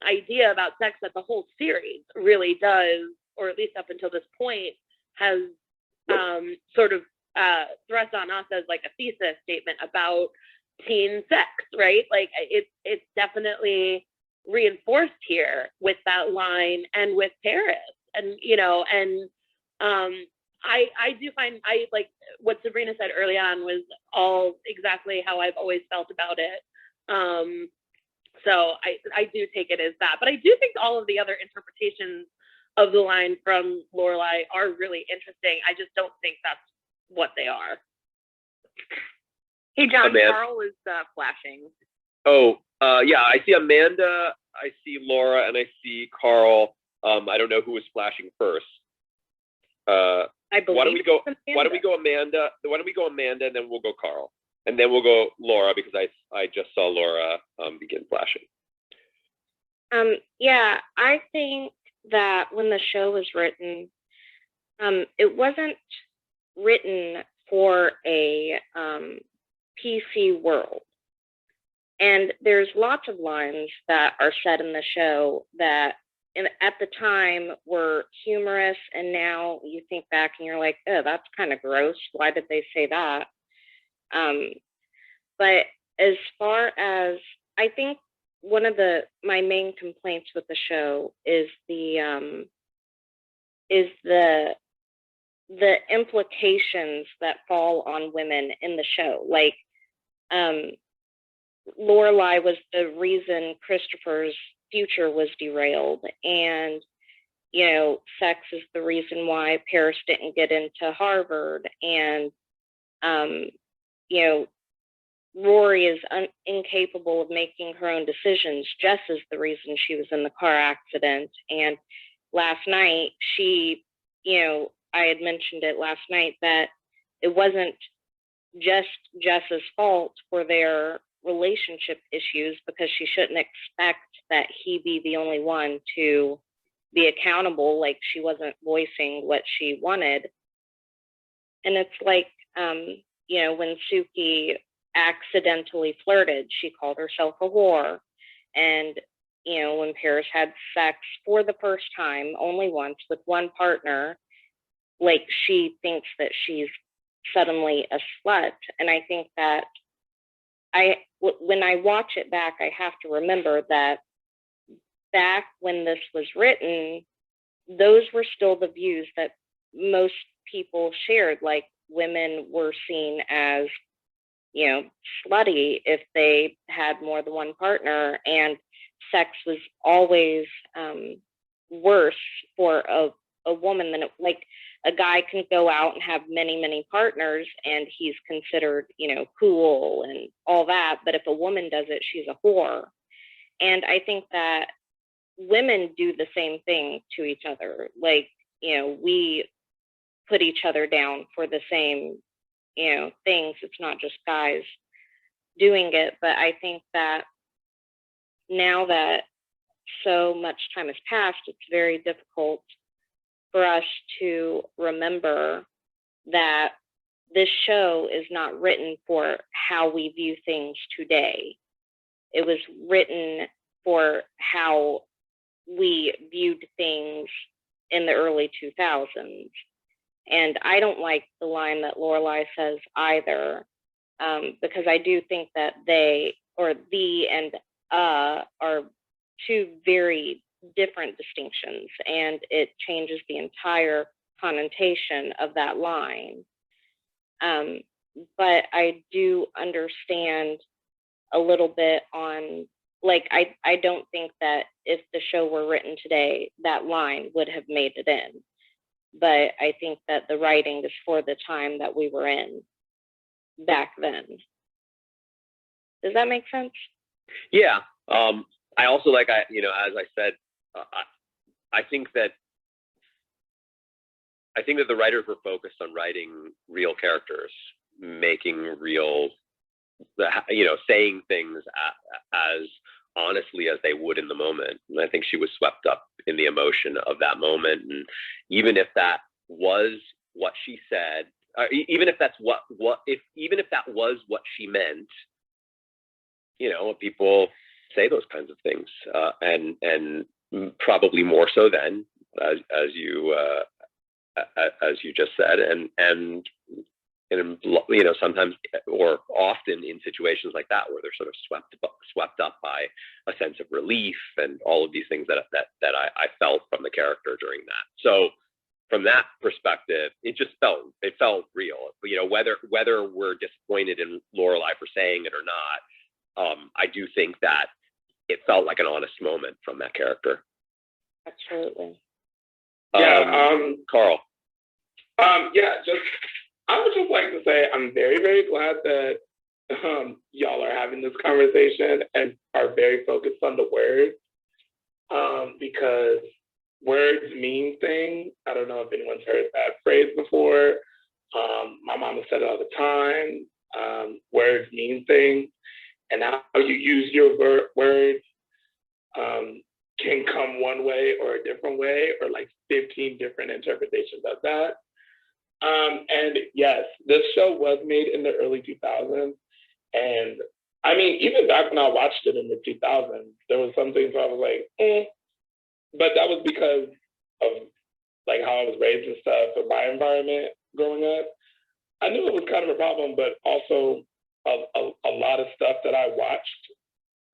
idea about sex that the whole series really does, or at least up until this point, has sort of thrust on us as like a thesis statement about teen sex, right? It's definitely reinforced here with that line and with Paris, and I do find what Sabrina said early on was all exactly how I've always felt about it. So I do take it as that, but I do think all of the other interpretations of the line from Lorelai are really interesting. I just don't think that's what they are. Hey, John, Carl is flashing. Oh, yeah, I see Amanda, I see Laura, and I see Carl. I don't know who was flashing first. I believe why don't we go Amanda, and then we'll go Carl. And then we'll go Laura, because I just saw Laura begin flashing. Yeah, I think that when the show was written, it wasn't written for a PC world. And there's lots of lines that are said in the show that at the time were humorous, and now you think back and you're like, oh, that's kind of gross. Why did they say that? But as far as, I think one of my main complaints with the show is the implications that fall on women in the show. Like, Lorelai was the reason Christopher's future was derailed, and sex is the reason why Paris didn't get into Harvard, and Rory is incapable of making her own decisions. Jess is the reason she was in the car accident. And last night, I had mentioned it last night that it wasn't just Jess's fault for their relationship issues, because she shouldn't expect that he be the only one to be accountable. Like, she wasn't voicing what she wanted. And it's like, when Suki accidentally flirted, she called herself a whore. And, when Paris had sex for the first time, only once, with one partner, like, she thinks that she's suddenly a slut. And I think that when I watch it back, I have to remember that back when this was written, those were still the views that most people shared. Like, women were seen as, you know, slutty if they had more than one partner, and sex was always worse for a woman than like a guy can go out and have many partners and he's considered, you know, cool and all that, but if a woman does it, she's a whore. And I think that women do the same thing to each other. Like, you know, we put each other down for the same, you know, things. It's not just guys doing it. But I think that now that so much time has passed, it's very difficult for us to remember that this show is not written for how we view things today. It was written for how we viewed things in the early 2000s. And I don't like the line that Lorelai says either, because I do think that they, or the and are two very different distinctions, and it changes the entire connotation of that line. But I do understand a little bit on, like, I don't think that if the show were written today, that line would have made it in. But I think that the writing is for the time that we were in back then. Does that make sense? Yeah. I also, like, you know, as I said, I think that the writers were focused on writing real characters, making real, you know, saying things as honestly as they would in the moment. And I think she was swept up in the emotion of that moment. And even if that was what she said, even if that's even if that was what she meant, you know, people say those kinds of things, and probably more so then, as you just said, and you know, sometimes or often in situations like that where they're sort of swept up by a sense of relief and all of these things that I felt from the character during that. So from that perspective, it felt real. You know, whether we're disappointed in Lorelai for saying it or not, I do think that it felt like an honest moment from that character. Absolutely. Yeah. Carl. Yeah. I would just like to say I'm very, very glad that y'all are having this conversation and are very focused on the words, because words mean things. I don't know if anyone's heard that phrase before. My mama said it all the time. Words mean things, and how you use your words can come one way or a different way, or like 15 different interpretations of that. And yes, this show was made in the early 2000s. And I mean, even back when I watched it in the 2000s, there was some things where I was like, but that was because of like how I was raised and stuff and my environment growing up. I knew it was kind of a problem, but also a lot of stuff that I watched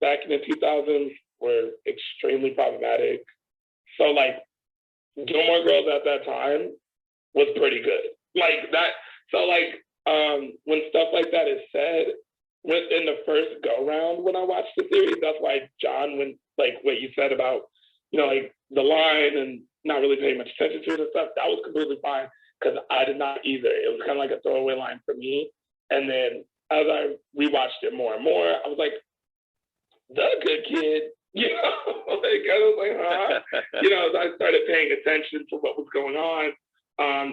back in the 2000s were extremely problematic. So like Gilmore Girls at that time was pretty good. Like that. So like when stuff like that is said in the first go round when I watched the series, that's why John, when like what you said about, you know, like the line and not really paying much attention to it and stuff, that was completely fine because I did not either. It was kind of like a throwaway line for me. And then as I rewatched it more and more, I was like, the good kid, you know, like I was like, huh? You know, as I started paying attention to what was going on,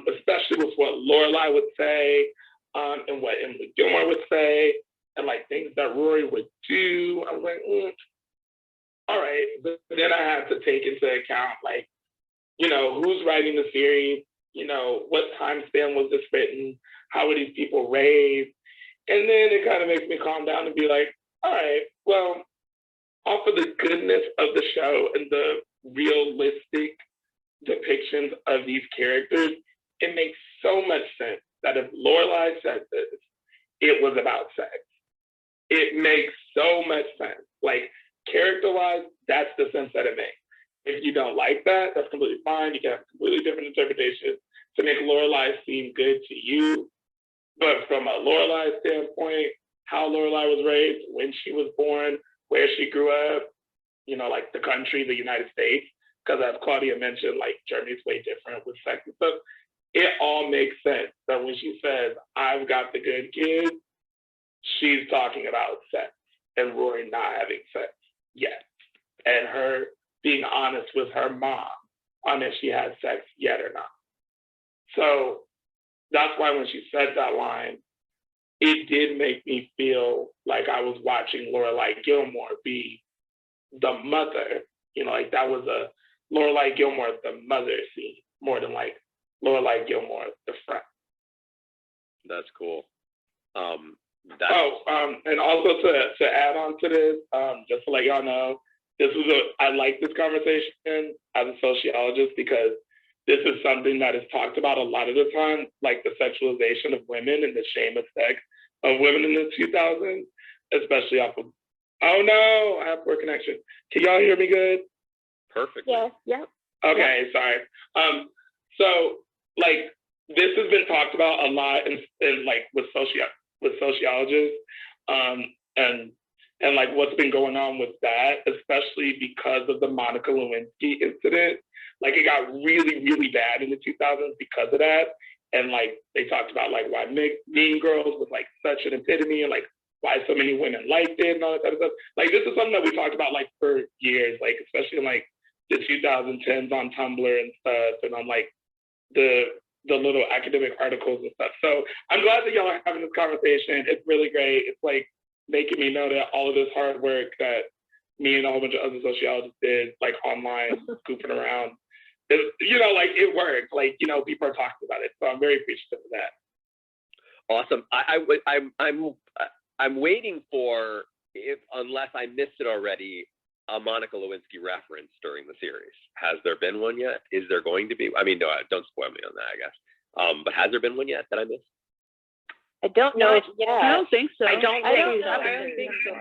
especially with what Lorelai would say, and what Emily Gilmore would say, and like things that Rory would do. I was like, all right. But then I had to take into account, like, you know, who's writing the series, you know, what time span was this written, how were these people raised? And then it kind of makes me calm down and be like, all right, well, off of the goodness of the show and the realistic depictions of these characters, it makes so much sense that if Lorelai said this, it was about sex. it makes so much sense. Like, character-wise, that's the sense that it makes. If you don't like that, that's completely fine. You can have a completely different interpretation to make Lorelai seem good to you. But from a Lorelai standpoint, how Lorelai was raised, when she was born, where she grew up, you know, like the country, the United States, because as Claudia mentioned, like Germany's way different with sex and stuff. It all makes sense. So when she says, I've got the good kids, she's talking about sex and Rory not having sex yet. And her being honest with her mom on if she had sex yet or not. So that's why when she said that line, it did make me feel like I was watching Lorelai Gilmore be the mother. You know, like that was a Lorelai Gilmore, the mother scene, more than like Lorelai Gilmore, the friend. That's cool. And also to add on to this, just to let y'all know, I like this conversation as a sociologist because this is something that is talked about a lot of the time, like the sexualization of women and the shame of sex of women in the 2000s, especially off of, oh no, I have poor connection. Can y'all hear me good? Perfect. Yeah. Yep. Okay, sorry. So like this has been talked about a lot in like with sociologists, and like what's been going on with that, especially because of the Monica Lewinsky incident. Like it got really, really bad in the 2000s because of that. And like they talked about like why Mean Girls was like such an epitome and like why so many women liked it and all that type of stuff. Like this is something that we talked about like for years, like especially in like the 2010s on Tumblr and stuff, and on like the little academic articles and stuff. So I'm glad that y'all are having this conversation. It's really great. It's like making me know that all of this hard work that me and a whole bunch of other sociologists did, like online, scooping around, you know, like it worked. Like, you know, people are talking about it. So I'm very appreciative of that. Awesome. I'm waiting for, unless I missed it already, a Monica Lewinsky reference during the series. Has there been one yet? Is there going to be? I mean, no, don't spoil me on that, I guess. But has there been one yet that I missed? I don't know if I don't think so. I don't think so.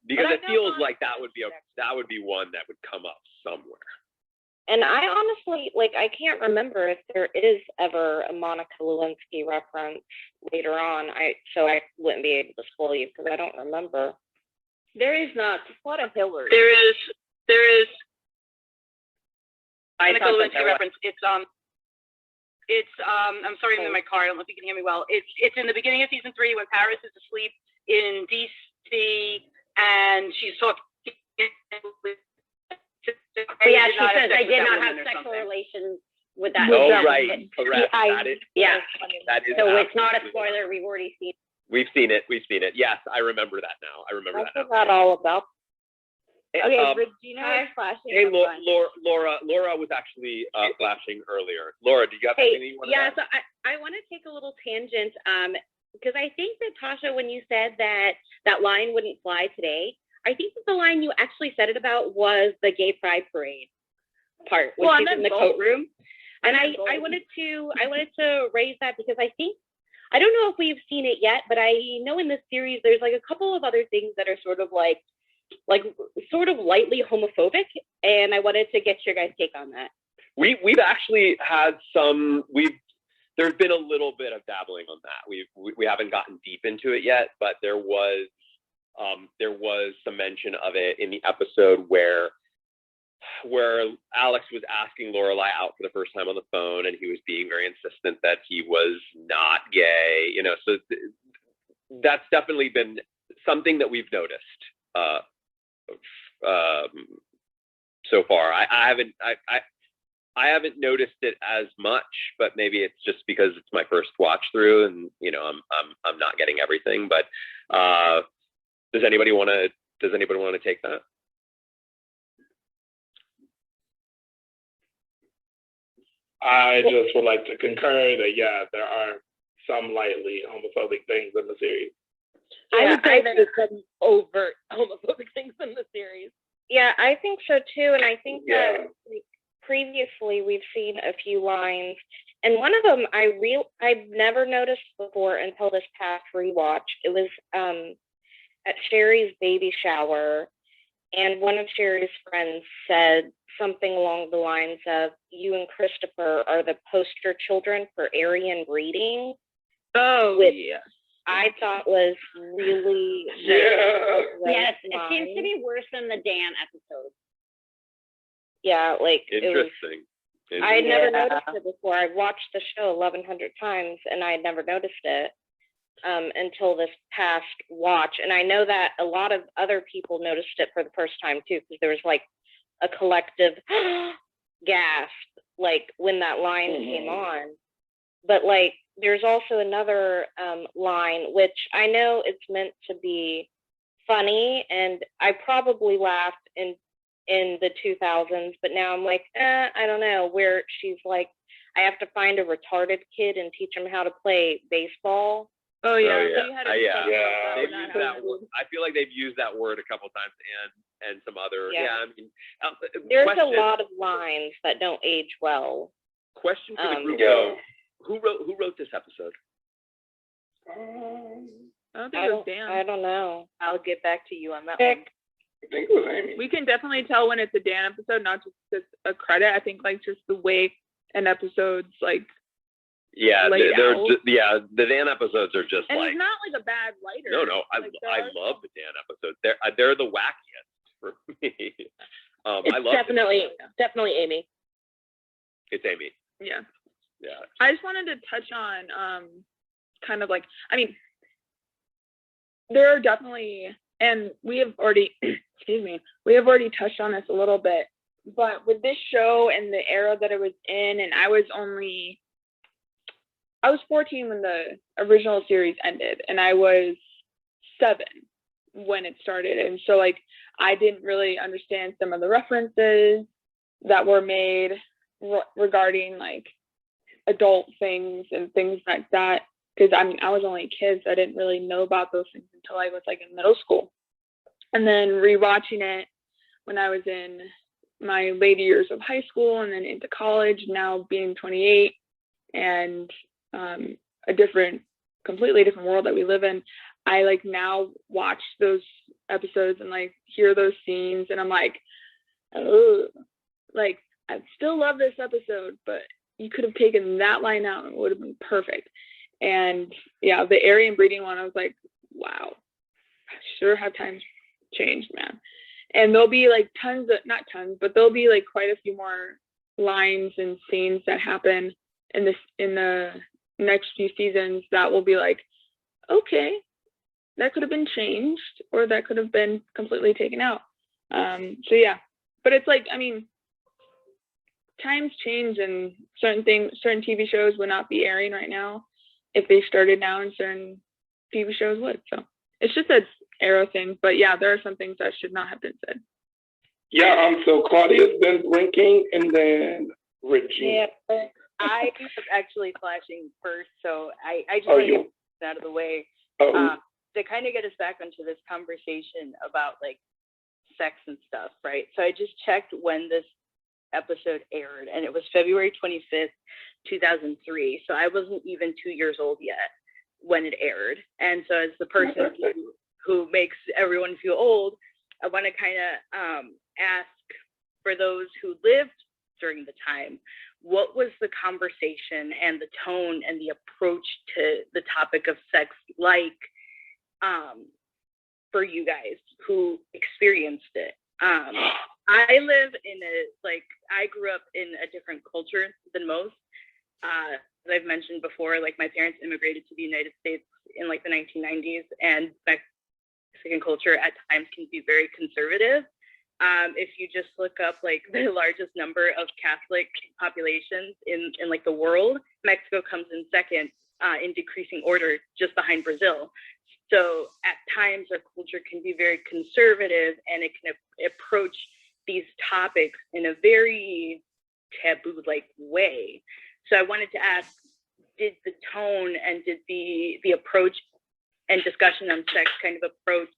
Because But it feels like that would be one that would come up somewhere. And I honestly, like, I can't remember if there is ever a Monica Lewinsky reference later on. So I wouldn't be able to spoil you because I don't remember. There is not. what a Hillary. There is I Monica thought that Lewinsky there was. reference. It's I'm sorry, I'm in my car. I don't know if you can hear me well. It's in the beginning of season 3 when Paris is asleep in DC and she's talking. Yeah, she says I did not have sexual relations with that. Oh, woman. right, correct. That is, So it's not a spoiler. We've already seen it. We've seen it. Yes, I remember that now. I remember I that now. forgot all about. Okay, Regina was flashing. Hey, Laura was actually flashing earlier. Laura, do you have anything you want to add? So I want to take a little tangent because I think that, Tasha, when you said that line wouldn't fly today, I think that the line you actually said it about was the gay pride parade part when she's in the coat room. And I wanted to raise that because I think, I don't know if we've seen it yet, but I know in this series there's like a couple of other things that are sort of lightly homophobic, and I wanted to get your guys' take on that. We've actually had there's been a little bit of dabbling on that. We haven't gotten deep into it yet, but there was some mention of it in the episode where Alex was asking Lorelai out for the first time on the phone, and he was being very insistent that he was not gay. You know, so that's definitely been something that we've noticed so far. I haven't noticed it as much, but maybe it's just because it's my first watch through, and you know, I'm not getting everything. But does anybody want to take that? I just would like to concur that there are some lightly homophobic things in the series. I would say there's some overt homophobic things in the series. Yeah, I think so too, and I think that previously we've seen a few lines, and one of them I've never noticed before until this past rewatch. It was at Sherry's baby shower, and one of Sherry's friends said something along the lines of, "You and Christopher are the poster children for Aryan breeding." Oh, which yeah. I thought was really Yes, it seems to be worse than the Dan episode. Yeah, like Interesting. I had never noticed it before. I've watched the show 1,100 times, and I had never noticed it until this past watch. And I know that a lot of other people noticed it for the first time too, because there was like a collective gasp, like when that line came on. But like, there's also another line, which I know it's meant to be funny, and I probably laughed in the 2000s, but now I'm like, I don't know, where she's like, I have to find a retarded kid and teach him how to play baseball. Oh yeah. They've used that word. I feel like they've used that word a couple times, and some other. I mean, there's a lot of lines that don't age well. Question for the group though: Who wrote this episode? I don't think it was Dan. I don't know. I'll get back to you on that one. I think it was Amy. We can definitely tell when it's a Dan episode, not just a credit. I think like just the way an episode's like. Yeah, they're just, the Dan episodes are just and like. it's not like a bad writer. No, I love the Dan episodes. They're the wackiest for me. I love definitely Amy. It's Amy. Yeah. Yeah. I just wanted to touch on kind of like, I mean, there are definitely, and we have already we have already touched on this a little bit, but with this show and the era that it was in, and I was 14 when the original series ended, and I was 7 when it started. And so like, I didn't really understand some of the references that were made regarding like adult things and things like that. Because I mean, I was only a kid, so I didn't really know about those things until I was like in middle school. And then rewatching it when I was in my later years of high school and then into college, now being 28 and a completely different world that we live in, I like now watch those episodes and like hear those scenes, and I'm like, oh, like I still love this episode, but you could have taken that line out and it would have been perfect. And yeah, the Aryan breeding one, I was like, wow, sure have times changed, man. And there'll be like not tons, but there'll be like quite a few more lines and scenes that happen in the next few seasons that will be like, okay, that could have been changed, or that could have been completely taken out. So yeah, but it's like, I mean, times change, and certain TV shows would not be airing right now if they started now, and certain TV shows would. So it's just an era thing. But yeah, there are some things that should not have been said. Yeah, so Claudia's been blinking, and then Regina. Yeah, I was actually flashing first, so I just want to get this out of the way. To kind of get us back onto this conversation about like sex and stuff, right? So I just checked when this episode aired, and it was February 25th, 2003. So I wasn't even 2 years old yet when it aired. And so as the person who makes everyone feel old, I want to kind of ask, for those who lived during the time, what was the conversation and the tone and the approach to the topic of sex like for you guys who experienced it? I live in I grew up in a different culture than most. As I've mentioned before, like my parents immigrated to the United States in like the 1990s, and Mexican culture at times can be very conservative. If you just look up like the largest number of Catholic populations in like the world, Mexico comes in second in decreasing order, just behind Brazil. So at times our culture can be very conservative, and it can approach these topics in a very taboo-like way. So I wanted to ask, did the tone and did the approach and discussion on sex kind of approach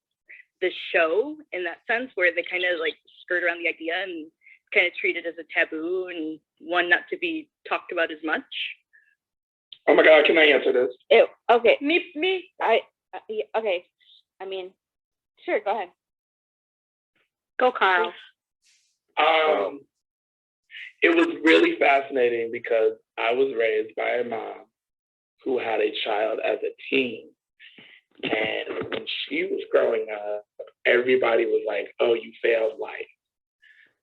the show in that sense, where they kind of like skirt around the idea and kind of treat it as a taboo and one not to be talked about as much? Oh my God, can I answer this? Okay. Me. Okay. I mean, Sure, go ahead. Go, Carl. It was really fascinating because I was raised by a mom who had a child as a teen. And when she was growing up, everybody was like, oh, you failed life.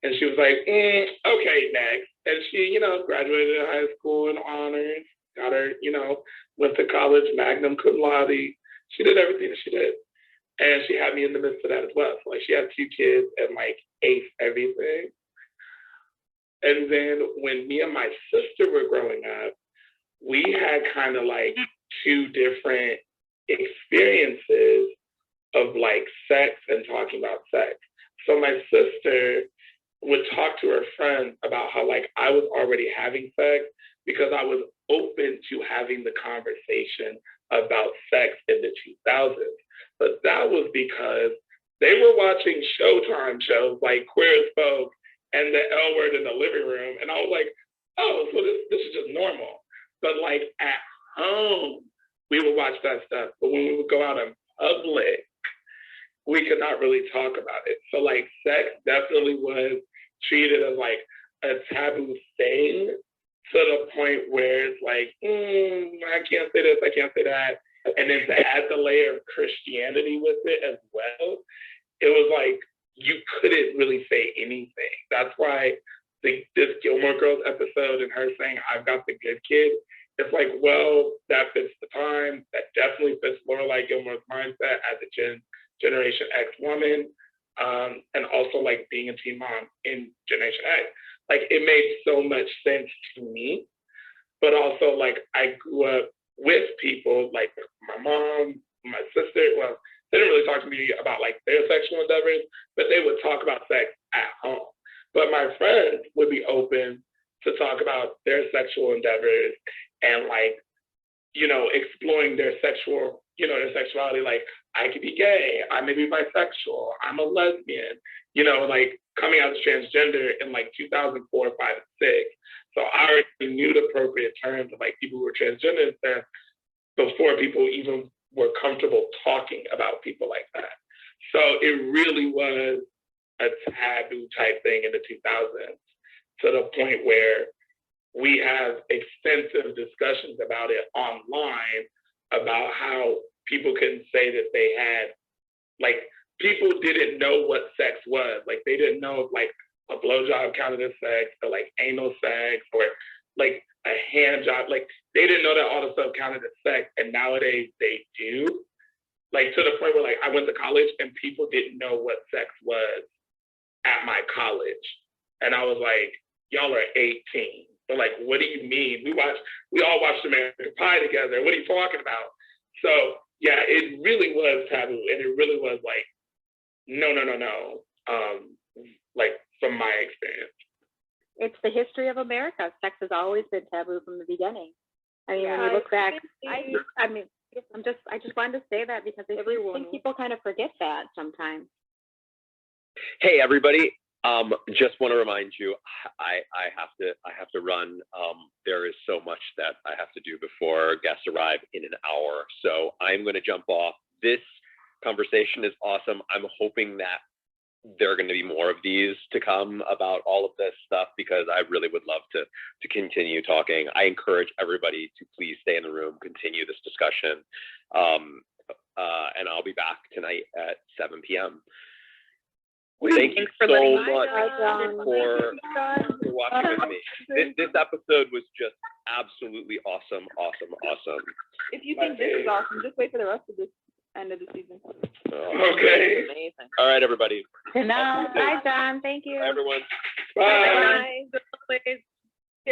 And she was like, okay, next. And she, graduated high school in honors, got her, went to college, magna cum laude. She did everything that she did. And she had me in the midst of that as well. So, like, she had 2 kids and, like, aced everything. And then when me and my sister were growing up, we had kind of, like, 2 different experiences of, like, sex and talking about sex. So my sister would talk to her friends about how, like, I was already having sex because I was open to having the conversation about sex in the 2000s. But that was because they were watching Showtime shows like Queer as Folk and the L Word in the living room. And I was like, oh, so this is just normal. But, like, at home, we would watch that stuff. But when we would go out in public, we could not really talk about it. So, like, sex definitely was treated as, like, a taboo thing to the point where it's like, I can't say this, I can't say that. And then to add the layer of Christianity with it as well, it was like, you couldn't really say anything. That's why this Gilmore Girls episode and her saying, I've got the good kid, it's like, well, that fits the time. That definitely fits Lorelai Gilmore's mindset as a Generation X woman. And also, like, being a teen mom in Generation X. Like, it made so much sense to me. But also, like, I grew up with people, like my mom, my sister. Well, they didn't really talk to me about, like, their sexual endeavors, but they would talk about sex at home. But my friends would be open to talk about their sexual endeavors and, like, exploring their sexual, their sexuality. Like, I could be gay, I may be bisexual, I'm a lesbian, like, coming out as transgender in, like, 2004, 5, and 6. So I already knew the appropriate terms of, like, people who were transgender and stuff before people even were comfortable talking about people like that. So it really was a taboo type thing in the 2000s, to the point where we have extensive discussions about it online, about how people couldn't say that they had, like, people didn't know what sex was. Like, they didn't know if, like, a blowjob counted as sex, or, like, anal sex, or, like, a hand job. Like, they didn't know that all the stuff counted as sex, and nowadays they do. Like, to the point where, like, I went to college and people didn't know what sex was at my college. And I was like, y'all are 18. But, like, what do you mean? We all watched American Pie together. What are you talking about? So, yeah, it really was taboo. And it really was like, no. Like, from my experience. It's the history of America. Sex has always been taboo from the beginning. I mean, when you look back, I just wanted to say that because I think people kind of forget that sometimes. Hey, everybody. Just want to remind you, I have to run. There is so much that I have to do before guests arrive in an hour. So I'm going to jump off. This conversation is awesome. I'm hoping that there are going to be more of these to come about all of this stuff, because I really would love to continue talking. I encourage everybody to please stay in the room, continue this discussion. And I'll be back tonight at 7 p.m. Thank you so much for watching with me. This episode was just absolutely awesome. If you think this is awesome, just wait for the rest of this end of the season. Okay. Amazing. All right, everybody. Good night. Bye, John. Thank you. Bye, everyone. Bye. Bye.